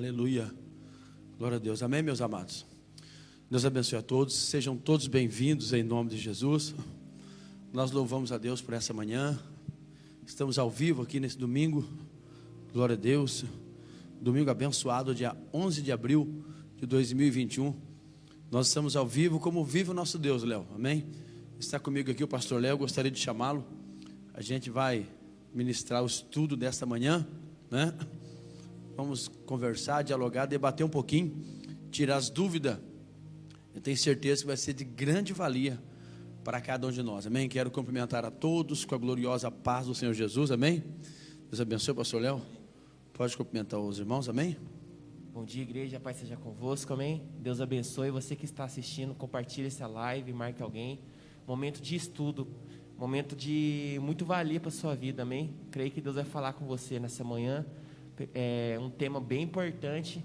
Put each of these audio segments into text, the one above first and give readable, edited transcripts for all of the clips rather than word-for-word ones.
Aleluia. Glória a Deus. Amém, meus amados? Deus abençoe a todos. Sejam todos bem-vindos em nome de Jesus. Nós louvamos a Deus por essa manhã. Estamos ao vivo aqui nesse domingo. Glória a Deus. Domingo abençoado, dia 11 de abril de 2021. Nós estamos ao vivo como vive o nosso Deus, Léo. Amém? Está comigo aqui o pastor Léo. Gostaria de chamá-lo. A gente vai ministrar o estudo desta manhã, né? Vamos conversar, dialogar, debater um pouquinho, tirar as dúvidas. Eu tenho certeza que vai ser de grande valia para cada um de nós, amém? Quero cumprimentar a todos com a gloriosa paz do Senhor Jesus, amém? Deus abençoe, pastor Léo. Pode cumprimentar os irmãos, amém? Bom dia, igreja, a paz seja convosco, amém? Deus abençoe, você que está assistindo, compartilhe essa live, marque alguém. Momento de estudo, momento de muito valia para a sua vida, amém? Creio que Deus vai falar com você nessa manhã. É um tema bem importante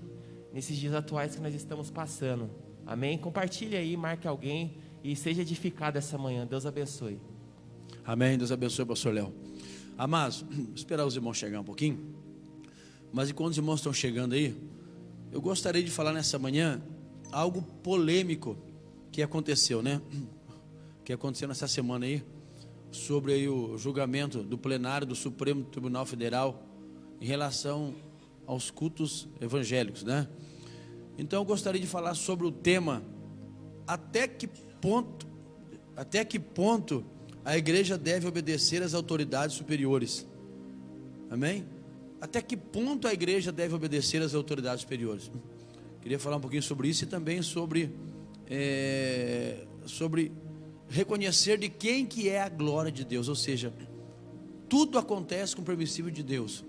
nesses dias atuais que nós estamos passando, amém? Compartilhe aí, marque alguém e seja edificado essa manhã. Deus abençoe. Amém, Deus abençoe, pastor Léo. Amados, esperar os irmãos chegar um pouquinho. Mas enquanto os irmãos estão chegando aí, eu gostaria de falar nessa manhã algo polêmico que aconteceu, né? Que aconteceu nessa semana aí, sobre aí o julgamento do plenário do Supremo Tribunal Federal em relação aos cultos evangélicos, né? Então eu gostaria de falar sobre o tema até que ponto a igreja deve obedecer às autoridades superiores. Amém? Até que ponto a igreja deve obedecer às autoridades superiores? Queria falar um pouquinho sobre isso e também sobre reconhecer de quem que é a glória de Deus. Ou seja, tudo acontece com o permissível de Deus.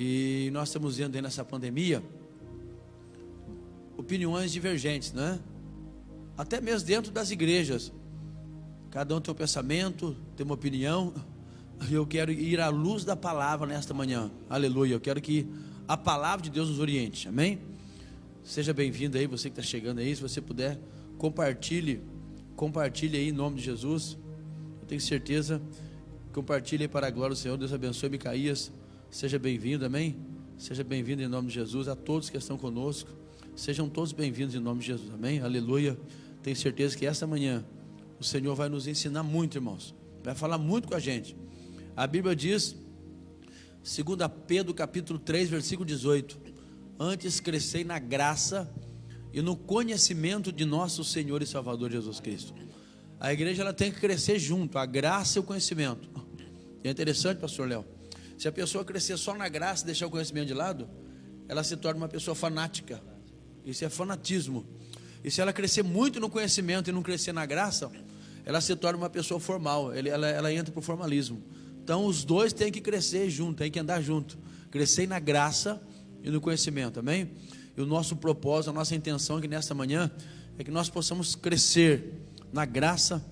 E nós estamos vendo aí nessa pandemia opiniões divergentes, né? Até mesmo dentro das igrejas. Cada um tem um pensamento, tem uma opinião. E eu quero ir à luz da palavra nesta manhã. Aleluia. Eu quero que a palavra de Deus nos oriente. Amém? Seja bem-vindo aí, você que está chegando aí. Se você puder, compartilhe aí em nome de Jesus. Eu tenho certeza. Compartilhe aí para a glória do Senhor. Deus abençoe. Micaías, seja bem-vindo, amém? Seja bem-vindo em nome de Jesus. A todos que estão conosco, sejam todos bem-vindos em nome de Jesus, amém? Aleluia. Tenho certeza que esta manhã o Senhor vai nos ensinar muito, irmãos. Vai falar muito com a gente. A Bíblia diz, 2 Pedro capítulo 3, versículo 18: antes crescei na graça e no conhecimento de nosso Senhor e Salvador Jesus Cristo. A igreja ela tem que crescer junto, a graça e o conhecimento. E é interessante, pastor Léo, se a pessoa crescer só na graça e deixar o conhecimento de lado, ela se torna uma pessoa fanática. Isso é fanatismo. E se ela crescer muito no conhecimento e não crescer na graça, ela se torna uma pessoa formal, ela entra para o formalismo. Então os dois têm que crescer junto, têm que andar junto. Crescer na graça e no conhecimento, amém? E o nosso propósito, a nossa intenção aqui nesta manhã é que nós possamos crescer na graça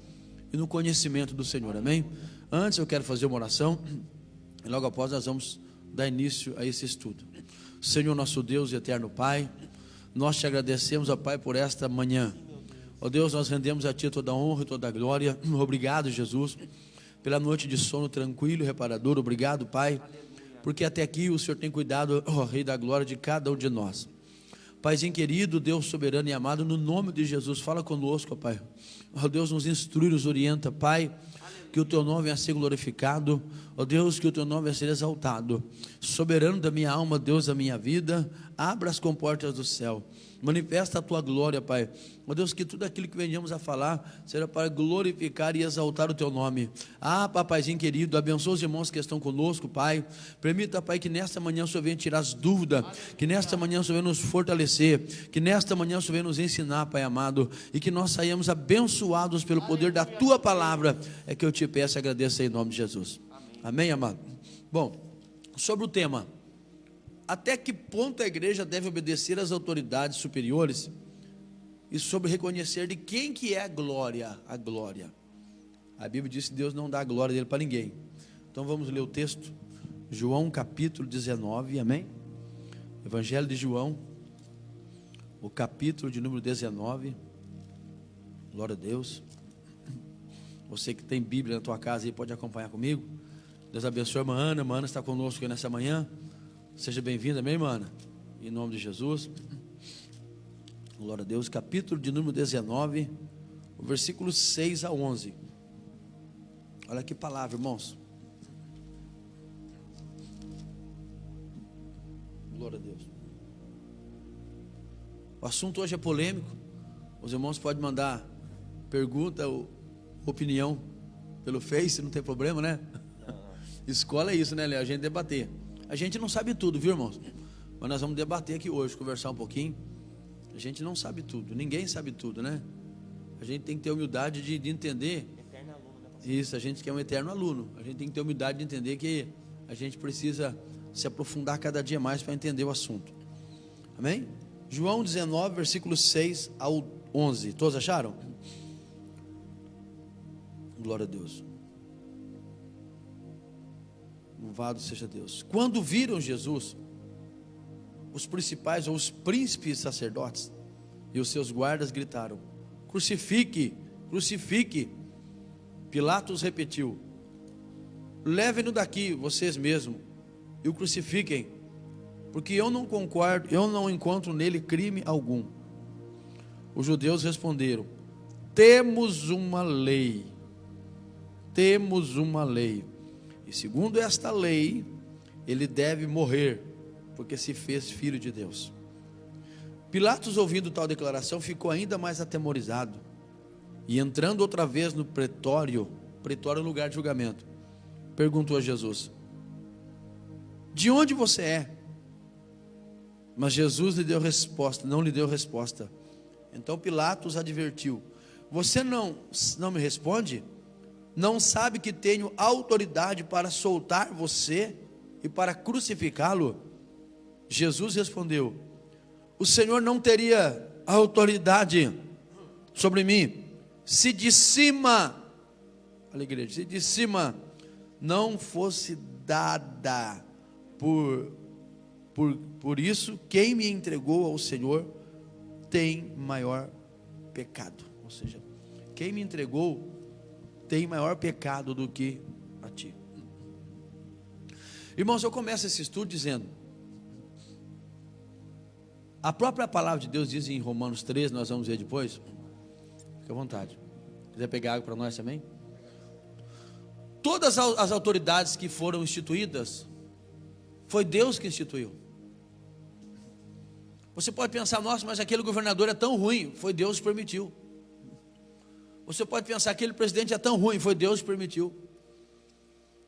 e no conhecimento do Senhor, amém? Antes eu quero fazer uma oração e logo após nós vamos dar início a esse estudo. Senhor nosso Deus e eterno Pai, nós te agradecemos, ó Pai, por esta manhã. Ó Deus, nós rendemos a Ti toda a honra e toda a glória. Obrigado, Jesus, pela noite de sono tranquilo e reparador. Obrigado, Pai, porque até aqui o Senhor tem cuidado, ó Rei da glória, de cada um de nós. Paizinho querido, Deus soberano e amado, no nome de Jesus, fala conosco, ó Pai. Ó Deus, nos instrui, nos orienta, Pai, que o Teu nome venha a ser glorificado. Ó Deus, que o Teu nome venha a ser exaltado. Soberano da minha alma, Deus da minha vida, abra as comportas do céu. Manifesta a Tua glória, Pai. Ó Deus, que tudo aquilo que venhamos a falar será para glorificar e exaltar o Teu nome. Papaizinho querido, abençoa os irmãos que estão conosco, Pai. Permita, Pai, que nesta manhã o Senhor venha tirar as dúvidas, que nesta manhã o Senhor venha nos fortalecer, que nesta manhã o Senhor venha nos ensinar, Pai amado, e que nós saímos abençoados pelo poder da Tua palavra. É que eu te peço e agradeço em nome de Jesus. Amém, amado? Bom, sobre o tema, até que ponto a igreja deve obedecer às autoridades superiores, e sobre reconhecer de quem que é a glória. A Bíblia diz que Deus não dá a glória dele para ninguém. Então vamos ler o texto, João capítulo 19, amém? Evangelho de João, o capítulo de número 19, glória a Deus. Você que tem Bíblia na tua casa aí pode acompanhar comigo. Deus abençoe a irmã Ana está conosco aqui nessa manhã. Seja bem-vinda, minha irmã Ana. Em nome de Jesus. Glória a Deus. Capítulo de número 19, o versículo 6 a 11. Olha que palavra, irmãos. Glória a Deus. O assunto hoje é polêmico. Os irmãos podem mandar pergunta ou opinião pelo Face, não tem problema, né? Escola é isso, né, Léo? A gente debater. A gente não sabe tudo, viu, irmãos? Mas nós vamos debater aqui hoje, conversar um pouquinho. A gente não sabe tudo, ninguém sabe tudo, né? A gente tem que ter humildade de entender. Eterno aluno, né, pastor? Isso, a gente que é um eterno aluno. A gente tem que ter humildade de entender que a gente precisa se aprofundar cada dia mais para entender o assunto. Amém? João 19, versículos 6 ao 11. Todos acharam? Glória a Deus. Louvado seja Deus. Quando viram Jesus, os principais ou os príncipes sacerdotes e os seus guardas gritaram: crucifique, crucifique. Pilatos repetiu: levem-no daqui, vocês mesmos, e o crucifiquem, porque eu não concordo, eu não encontro nele crime algum. Os judeus responderam: temos uma lei, e segundo esta lei, ele deve morrer, porque se fez filho de Deus. Pilatos, ouvindo tal declaração, ficou ainda mais atemorizado, e entrando outra vez no pretório é lugar de julgamento, perguntou a Jesus: de onde você é? Mas Jesus não lhe deu resposta. Então Pilatos advertiu: você não me responde? Não sabe que tenho autoridade para soltar você e para crucificá-lo? Jesus respondeu: o Senhor não teria autoridade sobre mim se de cima, olha, igreja, se de cima não fosse dada. Por isso, quem me entregou ao Senhor tem maior pecado. Ou seja, quem me entregou tem maior pecado do que a ti. Irmãos, eu começo esse estudo dizendo, a própria palavra de Deus diz em Romanos 13, nós vamos ver depois. Fique à vontade. Quiser pegar água para nós também? Todas as autoridades que foram instituídas, foi Deus que instituiu. Você pode pensar: nossa, mas aquele governador é tão ruim. Foi Deus que permitiu. Você pode pensar: aquele presidente é tão ruim. Foi Deus que permitiu.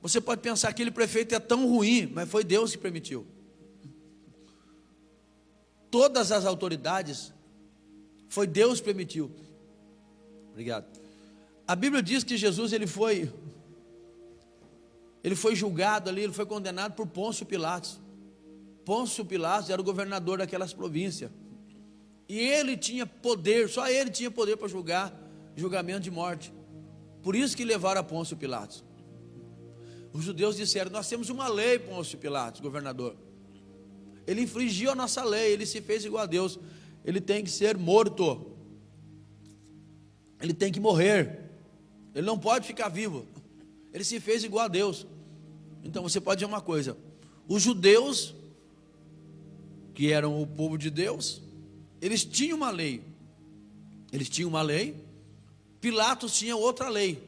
Você pode pensar: aquele prefeito é tão ruim. Mas foi Deus que permitiu. Todas as autoridades, foi Deus que permitiu. Obrigado. A Bíblia diz que Jesus ele foi julgado ali, ele foi condenado por Pôncio Pilatos. Pôncio Pilatos era o governador daquelas províncias, e ele tinha poder, só ele tinha poder para julgamento de morte. Por isso que levaram a Pôncio Pilatos. Os judeus disseram: nós temos uma lei, Pôncio Pilatos, governador. Ele infringiu a nossa lei, ele se fez igual a Deus, ele tem que ser morto, ele tem que morrer, ele não pode ficar vivo, ele se fez igual a Deus. Então você pode dizer uma coisa: os judeus, que eram o povo de Deus, eles tinham uma lei, Pilatos tinha outra lei.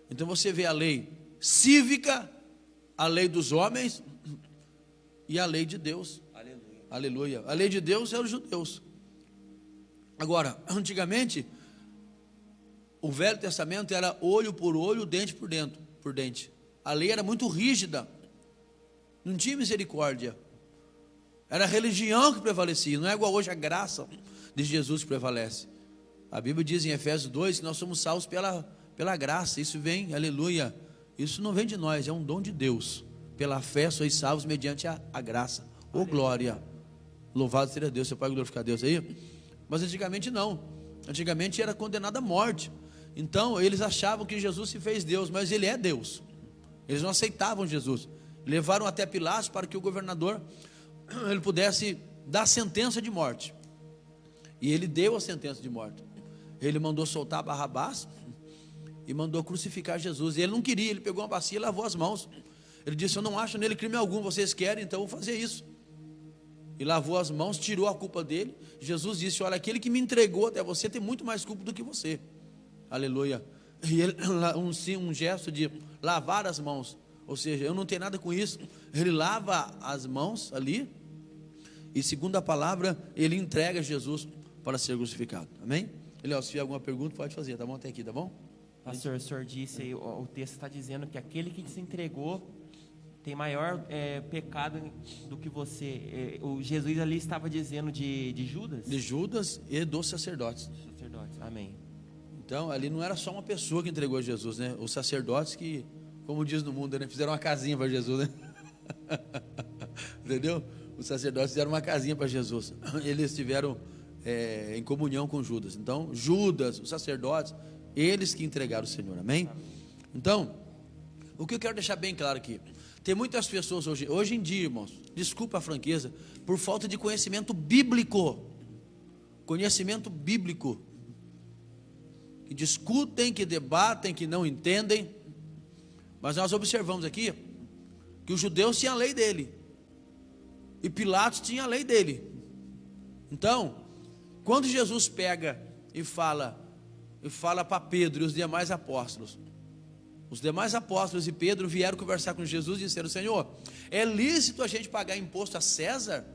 Então você vê a lei cívica, a lei dos homens e a lei de Deus. Aleluia. Aleluia. A lei de Deus era os judeus. Agora, antigamente, o Velho Testamento era olho por olho, dente por dente. A lei era muito rígida, não tinha misericórdia. Era a religião que prevalecia, não é igual hoje a graça de Jesus que prevalece. A Bíblia diz em Efésios 2 que nós somos salvos pela graça. Isso vem, aleluia, isso não vem de nós, é um dom de Deus. Pela fé sois salvos mediante a graça. Ô glória, louvado seja Deus. Você pode glorificar Deus aí? Mas antigamente não, antigamente era condenado à morte. Então eles achavam que Jesus se fez Deus, mas ele é Deus. Eles não aceitavam Jesus. Levaram até Pilatos para que o governador ele pudesse dar sentença de morte. E ele deu a sentença de morte. Ele mandou soltar Barrabás e mandou crucificar Jesus. E ele não queria, ele pegou uma bacia e lavou as mãos. Ele disse: eu não acho nele crime algum, vocês querem, então eu vou fazer isso. e lavou as mãos, tirou a culpa dele. Jesus disse: olha, aquele que me entregou até você tem muito mais culpa do que você. Aleluia. E ele, um gesto de lavar as mãos, ou seja, eu não tenho nada com isso. Ele lava as mãos ali, e segundo a palavra, ele entrega Jesus para ser crucificado. Amém? Eliel, se tiver alguma pergunta, pode fazer, tá bom? Até aqui, tá bom? Pastor, o senhor disse aí, o texto está dizendo que aquele que se entregou tem maior pecado do que você. O Jesus ali estava dizendo de Judas? De Judas e dos sacerdotes. Sacerdotes, amém. Então, ali não era só uma pessoa que entregou a Jesus, né? Os sacerdotes que, como diz no mundo, né? Fizeram uma casinha para Jesus, né? Entendeu? Os sacerdotes fizeram uma casinha para Jesus. Eles estiveram em comunhão com Judas. Então, Judas, os sacerdotes, eles que entregaram o Senhor, amém? Então, o que eu quero deixar bem claro aqui, tem muitas pessoas hoje em dia, irmãos, desculpa a franqueza, por falta de conhecimento bíblico, que discutem, que debatem, que não entendem. Mas nós observamos aqui que os judeus tinham a lei dele e Pilatos tinha a lei dele. Então, quando Jesus pega e fala para Pedro e os demais apóstolos e Pedro vieram conversar com Jesus e disseram: Senhor, é lícito a gente pagar imposto a César,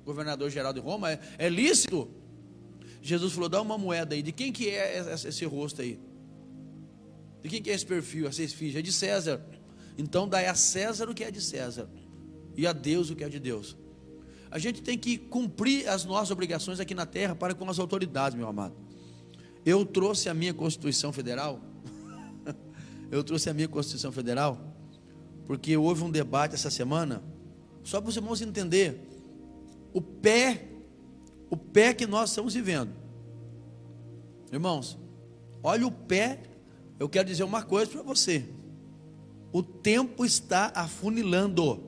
governador geral de Roma? É lícito? Jesus falou: dá uma moeda aí. De quem que é esse rosto aí? De quem que é esse perfil, essa esfinge? É de César. Então dá a César o que é de César e a Deus o que é de Deus. A gente tem que cumprir as nossas obrigações aqui na terra para com as autoridades, meu amado. Eu trouxe a minha Constituição Federal. Porque houve um debate essa semana, só para os irmãos entenderem o pé que nós estamos vivendo. Irmãos, olha o pé. Eu quero dizer uma coisa para você: o tempo está afunilando.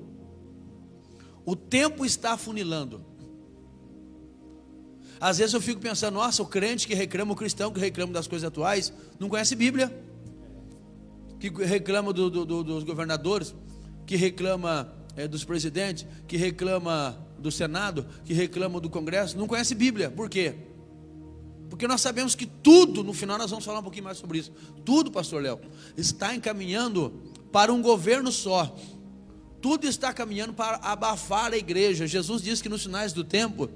Às vezes eu fico pensando: nossa, o crente que reclama, o cristão que reclama das coisas atuais, não conhece Bíblia, que reclama dos governadores, que reclama dos presidentes, que reclama do Senado, que reclama do Congresso, não conhece Bíblia. Por quê? Porque nós sabemos que tudo, no final nós vamos falar um pouquinho mais sobre isso, tudo, pastor Léo, está encaminhando para um governo só. Tudo está caminhando para abafar a igreja. Jesus disse que nos finais do tempo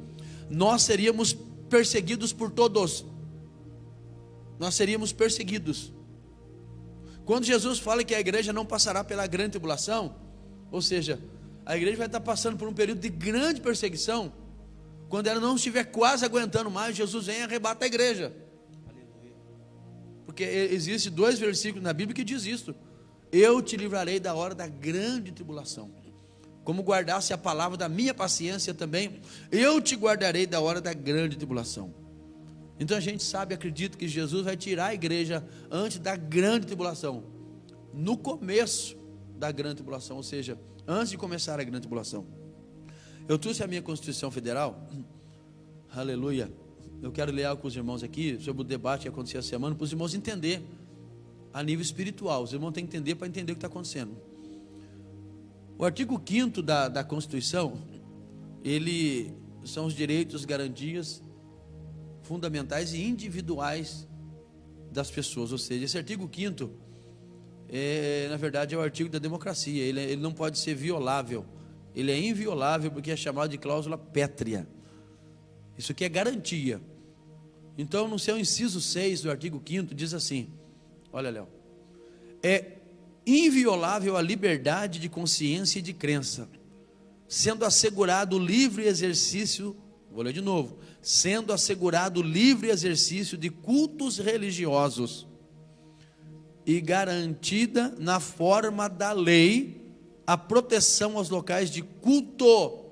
nós seríamos perseguidos por todos. Nós seríamos perseguidos. Quando Jesus fala que a igreja não passará pela grande tribulação, ou seja, a igreja vai estar passando por um período de grande perseguição. Quando ela não estiver quase aguentando mais, Jesus vem e arrebata a igreja. Aleluia. Porque existem 2 versículos na Bíblia que diz isso: eu te livrarei da hora da grande tribulação. Como guardasse a palavra da minha paciência também, eu te guardarei da hora da grande tribulação. Então a gente sabe, acredita que Jesus vai tirar a igreja antes da grande tribulação, no começo da grande tribulação, ou seja, antes de começar a grande tribulação. Eu trouxe a minha Constituição Federal, aleluia. Eu quero ler algo com os irmãos aqui sobre o debate que aconteceu essa semana, para os irmãos entenderem a nível espiritual. Os irmãos têm que entender para entender o que está acontecendo. O artigo 5º da Constituição, ele são os direitos, garantias fundamentais e individuais das pessoas. Ou seja, esse artigo 5º na verdade é o artigo da democracia. Ele não pode ser violável. Ele é inviolável porque é chamado de cláusula pétrea. Isso aqui é garantia. Então, no seu inciso 6 do artigo 5º diz assim: olha, Léo, é inviolável a liberdade de consciência e de crença, sendo assegurado o livre exercício, vou ler de novo, sendo assegurado o livre exercício de cultos religiosos e garantida na forma da lei a proteção aos locais de culto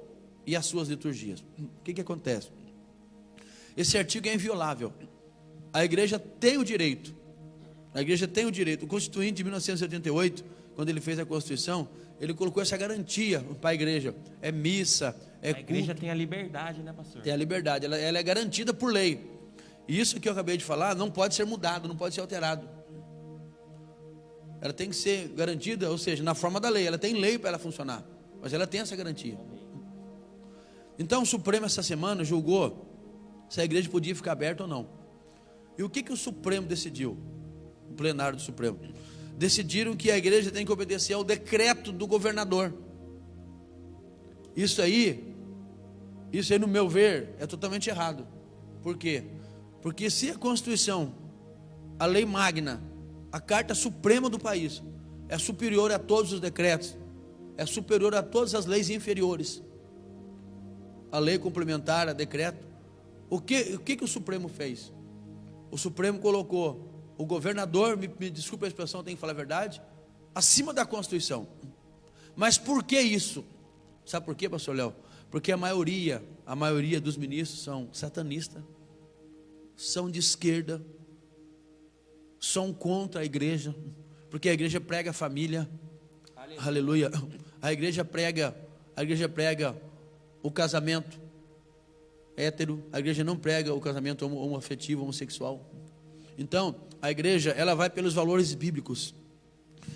e às suas liturgias. O que acontece? Esse artigo é inviolável. A igreja tem o direito. O Constituinte de 1988, quando ele fez a Constituição, ele colocou essa garantia para a igreja. É missa, é culto. A igreja tem a liberdade, né, pastor? Tem a liberdade, ela é garantida por lei. E isso que eu acabei de falar não pode ser mudado, não pode ser alterado. Ela tem que ser garantida, ou seja, na forma da lei. Ela tem lei para ela funcionar, mas ela tem essa garantia. Então o Supremo essa semana julgou se a igreja podia ficar aberta ou não. E o que o Supremo decidiu? O plenário do Supremo decidiram que a igreja tem que obedecer ao decreto do governador. Isso aí no meu ver é totalmente errado. Por quê? Porque se a Constituição, a lei magna, a carta suprema do país é superior a todos os decretos, é superior a todas as leis inferiores, a lei complementar, a decreto, o que o Supremo fez? O Supremo colocou o governador, me desculpe a expressão, tem que falar a verdade, acima da Constituição. Mas por que isso? Sabe por quê, pastor Léo? Porque a maioria dos ministros são satanistas, são de esquerda, são contra a igreja, porque a igreja prega a família, aleluia. A igreja prega o casamento hétero, a igreja não prega o casamento homoafetivo, homossexual. Então, a igreja, ela vai pelos valores bíblicos,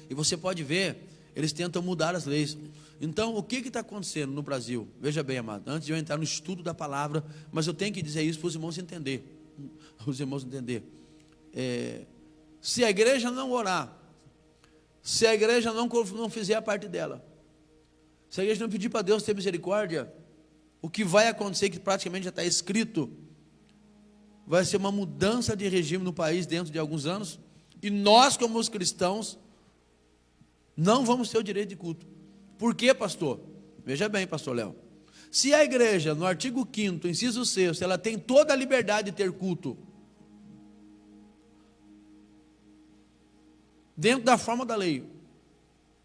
e você pode ver, eles tentam mudar as leis. Então, o que está acontecendo no Brasil? Veja bem, amado, antes de eu entrar no estudo da palavra, mas eu tenho que dizer isso para os irmãos entenderem. Se a igreja não orar, se a igreja não fizer a parte dela, se a igreja não pedir para Deus ter misericórdia, o que vai acontecer, que praticamente já está escrito, vai ser uma mudança de regime no país dentro de alguns anos, e nós, como os cristãos, não vamos ter o direito de culto. Por quê, pastor? Veja bem, pastor Léo, se a igreja, no artigo 5º, inciso 6º, ela tem toda a liberdade de ter culto, dentro da forma da lei,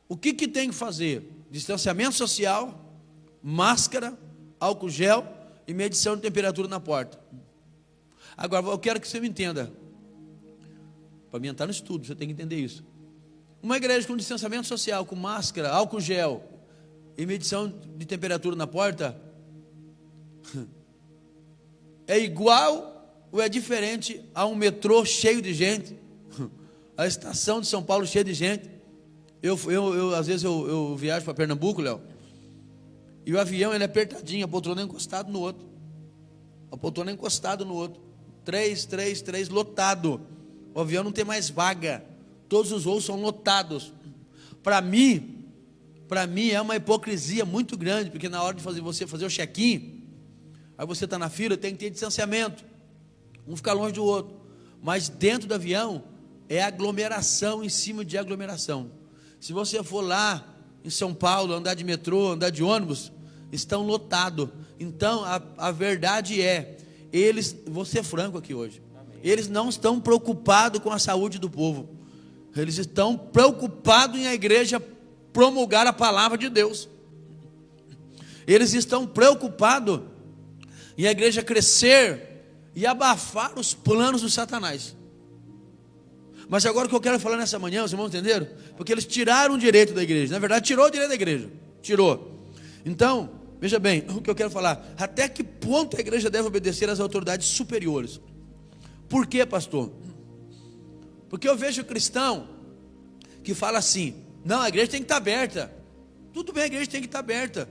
o que tem que fazer? Distanciamento social, máscara, álcool gel e medição de temperatura na porta. Agora, eu quero que você me entenda, para mim entrar no estudo, você tem que entender isso. Uma igreja com distanciamento social, com máscara, álcool gel e medição de temperatura na porta, é igual ou é diferente a um metrô cheio de gente, a estação de São Paulo cheia de gente. Às vezes eu viajo para Pernambuco, Léo, e o avião ele é apertadinho, a poltrona é encostado no outro, três, lotado. O avião não tem mais vaga, todos os voos são lotados. Para mim é uma hipocrisia muito grande, porque na hora de você fazer o check-in, aí você está na fila, tem que ter distanciamento, um ficar longe do outro, mas dentro do avião é aglomeração em cima de aglomeração. Se você for lá em São Paulo, andar de metrô, andar de ônibus, estão lotados. Então a verdade é, vou ser franco aqui hoje, eles não estão preocupados com a saúde do povo, eles estão preocupados em a igreja promulgar a palavra de Deus, eles estão preocupados em a igreja crescer e abafar os planos do Satanás. Mas agora o que eu quero falar nessa manhã, os irmãos entenderam? Porque eles tiraram o direito da igreja, na verdade tirou o direito da igreja, tirou. Então, veja bem, o que eu quero falar, até que ponto a igreja deve obedecer às autoridades superiores? Por quê, pastor? Porque eu vejo cristão que fala assim, não, a igreja tem que estar aberta. Tudo bem, a igreja tem que estar aberta.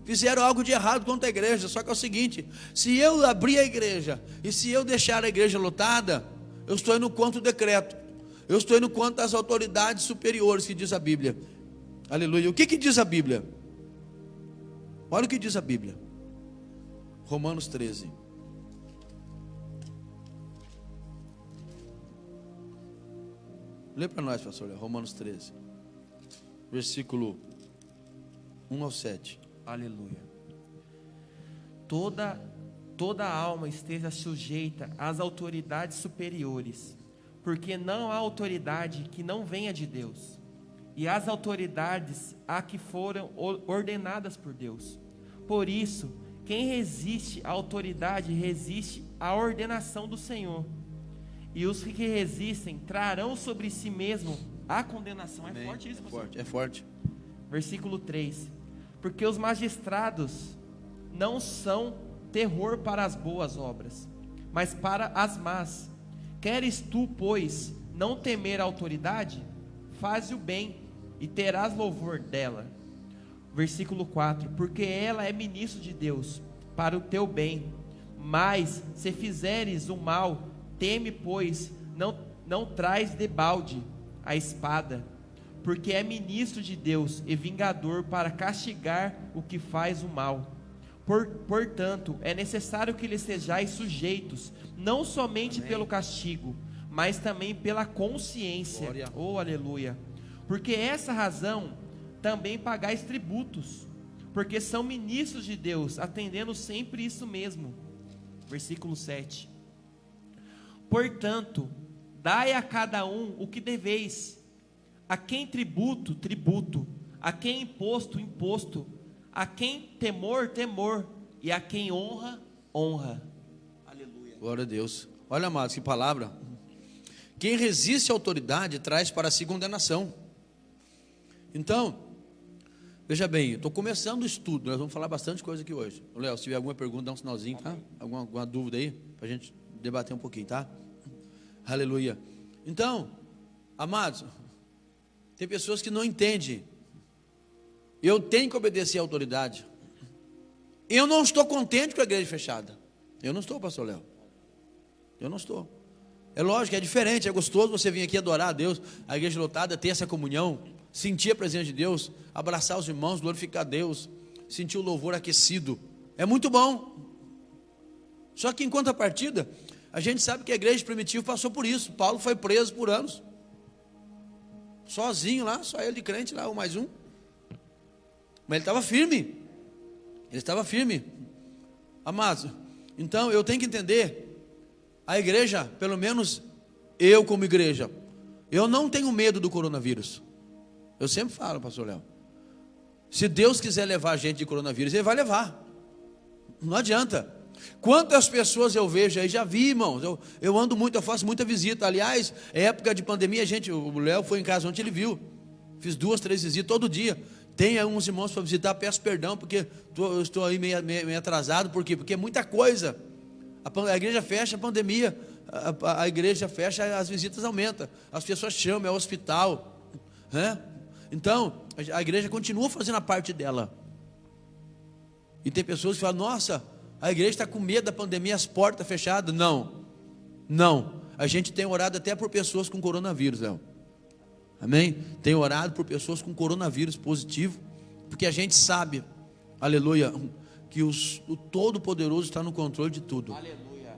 Fizeram algo de errado contra a igreja, só que é o seguinte, se eu abrir a igreja, e se eu deixar a igreja lotada, eu estou indo contra o decreto, eu estou indo contra as autoridades superiores, que diz a Bíblia, aleluia. O que diz a Bíblia? Olha o que diz a Bíblia, Romanos 13, lê para nós, pastor, Romanos 13, versículo 1 ao 7, aleluia. Toda alma esteja sujeita às autoridades superiores, porque não há autoridade que não venha de Deus, e as autoridades há que foram ordenadas por Deus. Por isso, quem resiste à autoridade resiste à ordenação do Senhor, e os que resistem trarão sobre si mesmo a condenação. É forte isso, pastor? É forte. Versículo 3: porque os magistrados não são terror para as boas obras, mas para as más. Queres tu, pois, não temer a autoridade? Faze o bem e terás louvor dela. Versículo 4: porque ela é ministro de Deus para o teu bem, mas se fizeres o mal, teme, pois não traz debalde a espada, porque é ministro de Deus e vingador para castigar o que faz o mal. Portanto, é necessário que lhes sejais sujeitos, não somente Amém. pelo castigo, mas também pela consciência. Glória. Oh, aleluia! Porque essa razão também pagais tributos, porque são ministros de Deus, atendendo sempre isso mesmo. Versículo 7: portanto, dai a cada um o que deveis, a quem tributo, tributo, a quem imposto, imposto, a quem temor, temor, e a quem honra, honra. Aleluia. Glória a Deus. Olha, amados, que palavra. Quem resiste à autoridade traz para si condenação. Então, veja bem, estou começando o estudo, nós vamos falar bastante coisa aqui hoje. Léo, se tiver alguma pergunta, dá um sinalzinho, tá? Alguma dúvida aí, para a gente debater um pouquinho, tá? Aleluia. Então, amados, tem pessoas que não entendem. Eu tenho que obedecer à autoridade. Eu não estou contente com a igreja fechada. Eu não estou, pastor Léo. Eu não estou. É lógico, é diferente, é gostoso você vir aqui adorar a Deus, a igreja lotada, ter essa comunhão, sentir a presença de Deus, abraçar os irmãos, glorificar a Deus, sentir o louvor aquecido. É muito bom. Só que em contrapartida, a gente sabe que a igreja primitiva passou por isso. Paulo foi preso por anos. Sozinho lá, só ele de crente lá, ou mais um. Mas ele estava firme. Ele estava firme. Amados, então eu tenho que entender, a igreja, pelo menos eu como igreja, eu não tenho medo do coronavírus. Eu sempre falo, pastor Léo, se Deus quiser levar a gente de coronavírus, Ele vai levar. Não adianta. Quantas pessoas eu vejo aí, já vi, irmãos, eu ando muito, eu faço muita visita. Aliás, época de pandemia, o Léo foi em casa ontem, ele viu. Fiz 2, 3 visitas todo dia. Tem alguns irmãos para visitar, peço perdão, porque eu estou aí meio atrasado. Por quê? Porque é muita coisa. A igreja fecha, a pandemia, a igreja fecha, as visitas aumentam. As pessoas chamam, é hospital, né? Então, a igreja continua fazendo a parte dela. E tem pessoas que falam, nossa, a igreja está com medo da pandemia, as portas fechadas. Não, não. A gente tem orado até por pessoas com coronavírus, Léo. Amém? Tem orado por pessoas com coronavírus positivo, porque a gente sabe, aleluia, que o Todo-Poderoso está no controle de tudo. Aleluia.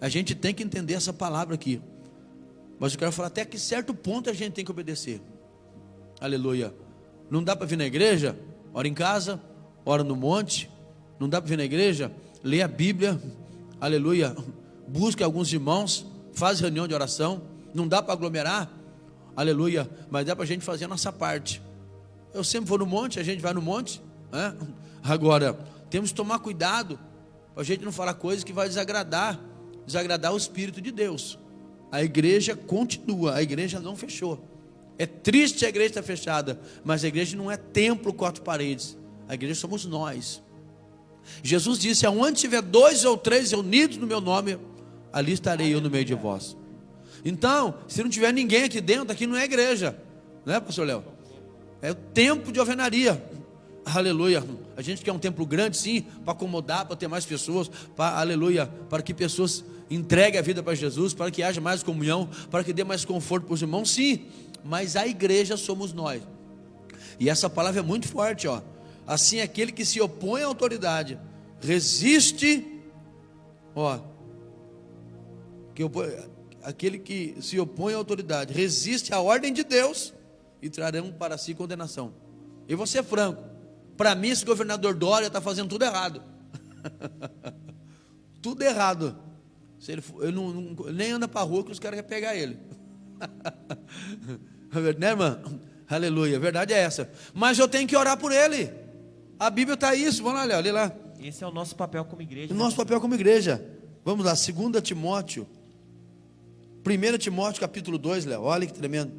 A gente tem que entender essa palavra aqui. Mas eu quero falar até que certo ponto a gente tem que obedecer. Aleluia. Não dá para vir na igreja? Ora em casa, ora no monte. Não dá para vir na igreja? Lê a Bíblia. Aleluia. Busca alguns irmãos, faz reunião de oração. Não dá para aglomerar? Aleluia. Mas dá para a gente fazer a nossa parte. Eu sempre vou no monte, a gente vai no monte, né? Agora, temos que tomar cuidado para a gente não falar coisas que vai desagradar o Espírito de Deus. A igreja continua, a igreja não fechou. É triste a igreja estar fechada, mas a igreja não é templo, 4 paredes. A igreja somos nós. Jesus disse, aonde tiver 2 ou 3 reunidos no meu nome, ali estarei eu no meio de vós. Então, se não tiver ninguém aqui dentro, aqui não é igreja, não é, pastor Léo? É o templo de alvenaria. Aleluia. A gente quer um templo grande, sim, para acomodar, para ter mais pessoas, aleluia, para que pessoas entreguem a vida para Jesus, para que haja mais comunhão, para que dê mais conforto para os irmãos, sim. Mas a igreja somos nós. E essa palavra é muito forte, ó. Assim, aquele que se opõe à autoridade resiste, ó, aquele que se opõe à autoridade resiste à ordem de Deus e trarão para si condenação. E vou ser franco, para mim esse governador Dória está fazendo tudo errado. Tudo errado. Se ele nem anda para a rua que os caras querem pegar ele. Né, irmã? Aleluia, a verdade é essa. Mas eu tenho que orar por ele. A Bíblia está isso, vamos lá, Léo, lê lá. Esse é o nosso papel como igreja. O nosso papel como igreja. Vamos lá, 2 Timóteo. 1 Timóteo capítulo 2, Léo, olha que tremendo.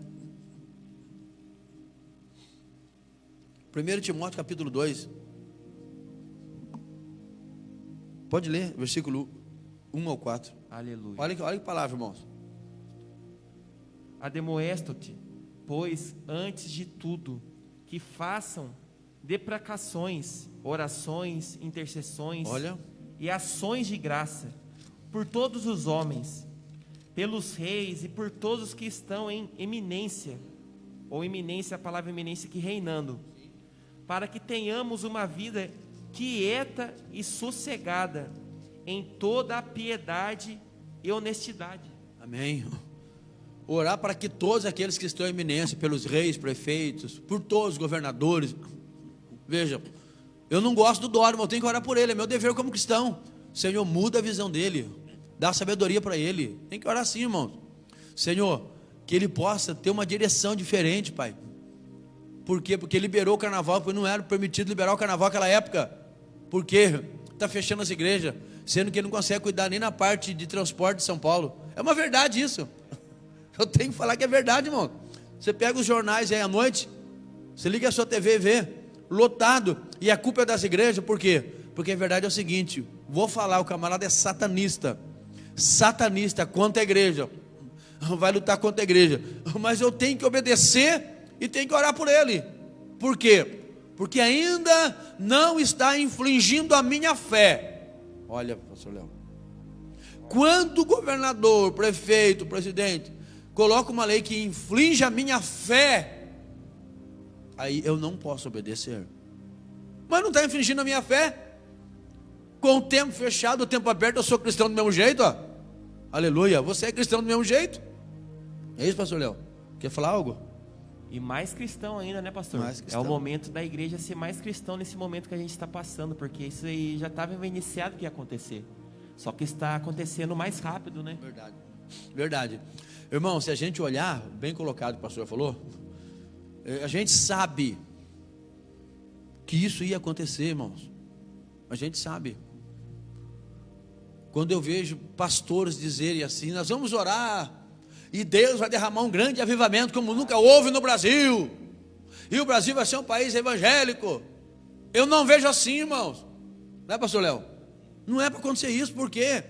1 Timóteo capítulo 2. Pode ler, versículo 1 ao 4. Aleluia. Olha que palavra, irmãos. Ademoesto-te, pois, antes de tudo, que deprecações, orações, intercessões Olha, e ações de graça por todos os homens, pelos reis e por todos os que estão em eminência, ou eminência, a palavra eminência que reinando, para que tenhamos uma vida quieta e sossegada em toda a piedade e honestidade. amém. Orar para que todos aqueles que estão em eminência, pelos reis, prefeitos, por todos os governadores. Veja, eu não gosto do Dória, mas eu tenho que orar por ele, é meu dever como cristão. Senhor, muda a visão dele, dá sabedoria para ele. Tem que orar assim, irmão. Senhor, que ele possa ter uma direção diferente, Pai. Por quê? Porque liberou o carnaval, porque não era permitido liberar o carnaval naquela época. Por quê? Está fechando as igrejas, sendo que ele não consegue cuidar nem na parte de transporte de São Paulo. É uma verdade isso. Eu tenho que falar que é verdade, irmão. Você pega os jornais aí à noite, você liga a sua TV e vê, lotado, e a culpa é das igrejas, por quê? Porque a verdade é o seguinte, vou falar, o camarada é satanista contra a igreja, vai lutar contra a igreja, mas eu tenho que obedecer e tenho que orar por ele. Por quê? Porque ainda não está infringindo a minha fé. Olha, pastor Léo, quando o governador, prefeito, presidente coloca uma lei que infringe a minha fé, aí eu não posso obedecer. Mas não está infringindo a minha fé. Com o tempo fechado, o tempo aberto, eu sou cristão do mesmo jeito, ó. Aleluia, você é cristão do mesmo jeito. É isso, pastor Léo? Quer falar algo? E mais cristão ainda, né, pastor? Mais cristão. É o momento da igreja ser mais cristão nesse momento que a gente está passando, porque isso aí já estava iniciado que ia acontecer. Só que está acontecendo mais rápido, né? Verdade. Verdade. Irmão, se a gente olhar, bem colocado o pastor falou, a gente sabe que isso ia acontecer, irmãos. A gente sabe. Quando eu vejo pastores dizerem assim, nós vamos orar e Deus vai derramar um grande avivamento como nunca houve no Brasil, e o Brasil vai ser um país evangélico. Eu não vejo assim, irmãos. Não é, pastor Léo? Não é para acontecer isso. Por quê?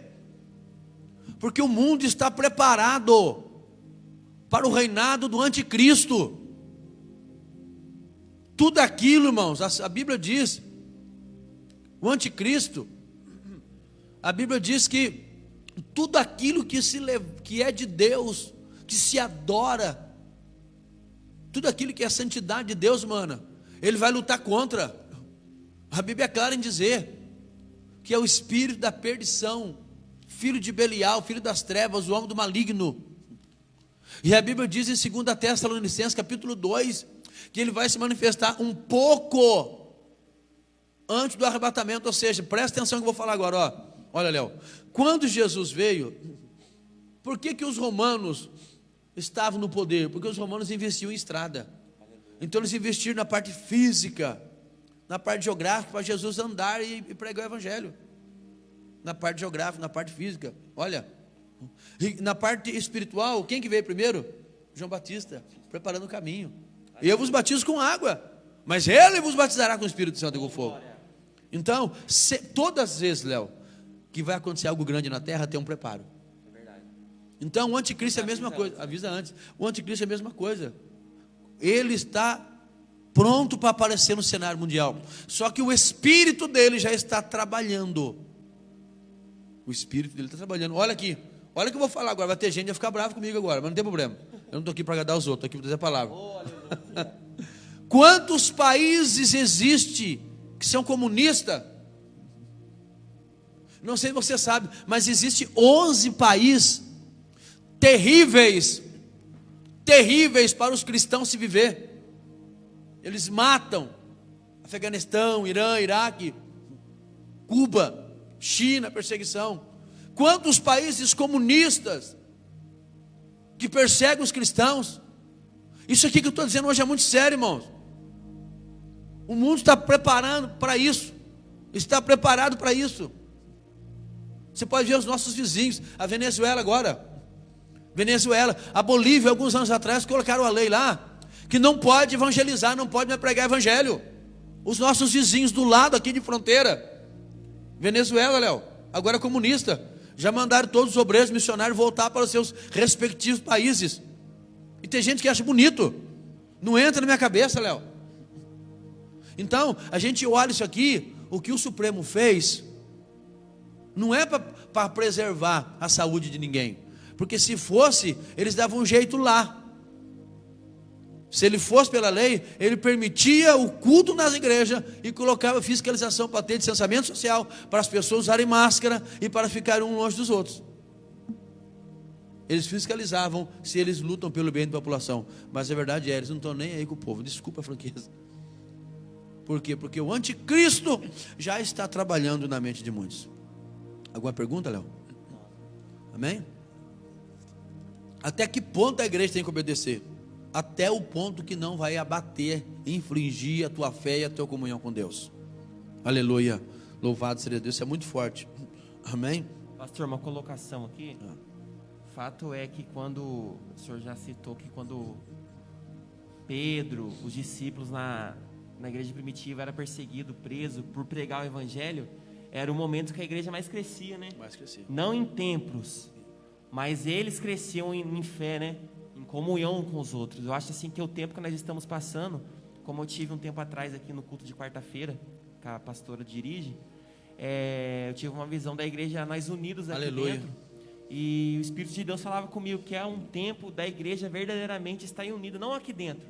Porque o mundo está preparado para o reinado do anticristo. Tudo aquilo, irmãos, a Bíblia diz, o anticristo, a Bíblia diz que tudo aquilo que é de Deus, que se adora, tudo aquilo que é a santidade de Deus, mano, ele vai lutar contra. A Bíblia é clara em dizer que é o espírito da perdição, filho de Belial, filho das trevas, o homem do maligno. E a Bíblia diz em 2 Tessalonicenses capítulo 2, que ele vai se manifestar um pouco antes do arrebatamento. Ou seja, presta atenção que eu vou falar agora, ó. Olha, Léo, quando Jesus veio, por que os romanos estavam no poder? Porque os romanos investiam em estrada. Então eles investiram na parte física, na parte geográfica, para Jesus andar e pregar o evangelho. Na parte geográfica, na parte física. Olha, e na parte espiritual, quem que veio primeiro? João Batista, preparando o caminho. Eu vos batizo com água, mas ele vos batizará com o Espírito Santo e com fogo. Então, todas as vezes, Léo, que vai acontecer algo grande na terra, tem um preparo. É verdade. Então o anticristo é a mesma coisa. Avisa antes. O anticristo é a mesma coisa. Ele está pronto para aparecer no cenário mundial. Só que o espírito dele já está trabalhando. O espírito dele está trabalhando. Olha aqui. Olha o que eu vou falar agora. Vai ter gente que vai ficar bravo comigo agora, mas não tem problema. Eu não estou aqui para agradar os outros, estou aqui para dizer a palavra. Quantos países existem que são comunistas? Não sei se você sabe, mas existe 11 países terríveis para os cristãos se viver. Eles matam. Afeganistão, Irã, Iraque, Cuba, China, perseguição. Quantos países comunistas que perseguem os cristãos? Isso aqui que eu estou dizendo hoje é muito sério, irmãos. O mundo está preparando para isso. Está preparado para isso. Você pode ver os nossos vizinhos, a Venezuela agora. Venezuela, a Bolívia, alguns anos atrás, colocaram a lei lá, que não pode evangelizar, não pode mais pregar evangelho. Os nossos vizinhos do lado aqui de fronteira, Venezuela, Léo, agora comunista, já mandaram todos os obreiros missionários voltar para os seus respectivos países. E tem gente que acha bonito, não entra na minha cabeça, Léo. Então, a gente olha isso aqui, o que o Supremo fez, não é para preservar a saúde de ninguém, porque se fosse, eles davam um jeito lá. Se ele fosse pela lei, ele permitia o culto nas igrejas e colocava fiscalização para ter distanciamento social, para as pessoas usarem máscara e para ficarem um longe dos outros. Eles fiscalizavam se eles lutam pelo bem da população. Mas a verdade é, eles não estão nem aí com o povo. Desculpa a franqueza. Por quê? Porque o anticristo já está trabalhando na mente de muitos. Alguma pergunta, Léo? Amém? Até que ponto a igreja tem que obedecer? Até o ponto que não vai abater, infringir a tua fé e a tua comunhão com Deus. Aleluia. Louvado seja Deus. Isso é muito forte. Amém? Pastor, uma colocação aqui. Fato é que quando o senhor já citou que quando Pedro, os discípulos na igreja primitiva era perseguido, preso por pregar o evangelho, era o momento que a igreja mais crescia, né? Mais crescia. Não em templos, mas eles cresciam em fé, né? Em comunhão com os outros. Eu acho assim que o tempo que nós estamos passando, como eu tive um tempo atrás aqui no culto de quarta-feira, que a pastora dirige, eu tive uma visão da igreja nós unidos aqui Aleluia. dentro. E o Espírito de Deus falava comigo que é um tempo da igreja verdadeiramente estar unida, não aqui dentro,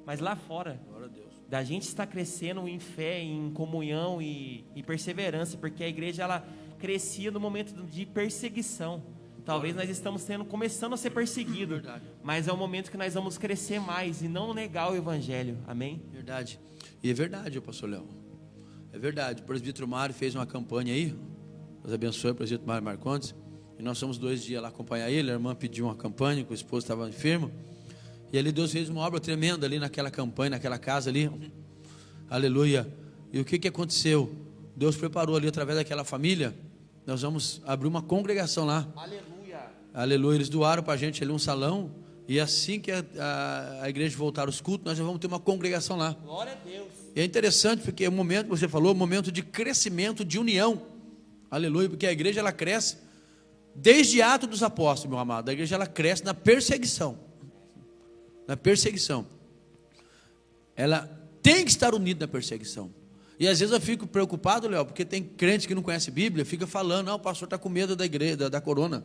mas lá fora. Glória a Deus. Da gente estar crescendo em fé, em comunhão e perseverança, porque a igreja ela crescia no momento de perseguição. Talvez nós estamos começando a ser perseguidos, mas é o momento que nós vamos crescer mais e não negar o evangelho. Amém? Verdade. E é verdade, pastor Léo. É verdade. O presbítero Mário fez uma campanha aí. Deus abençoe o presbítero Mário Marcondes. E nós fomos 2 dias lá acompanhar ele. A irmã pediu uma campanha, que o esposo estava enfermo. E ali Deus fez uma obra tremenda ali naquela campanha, naquela casa ali. Aleluia. E o que aconteceu? Deus preparou ali através daquela família. Nós vamos abrir uma congregação lá. Aleluia. Aleluia. Eles doaram para a gente ali um salão. E assim que a igreja voltar aos cultos, nós já vamos ter uma congregação lá. Glória a Deus. E é interessante porque é o momento que você falou, momento de crescimento, de união. Aleluia. Porque a igreja ela cresce desde Atos dos Apóstolos, meu amado. A igreja ela cresce na perseguição. Na perseguição. Ela tem que estar unida na perseguição. E às vezes eu fico preocupado, Léo, porque tem crente que não conhece Bíblia, fica falando, o pastor está com medo da igreja, da corona.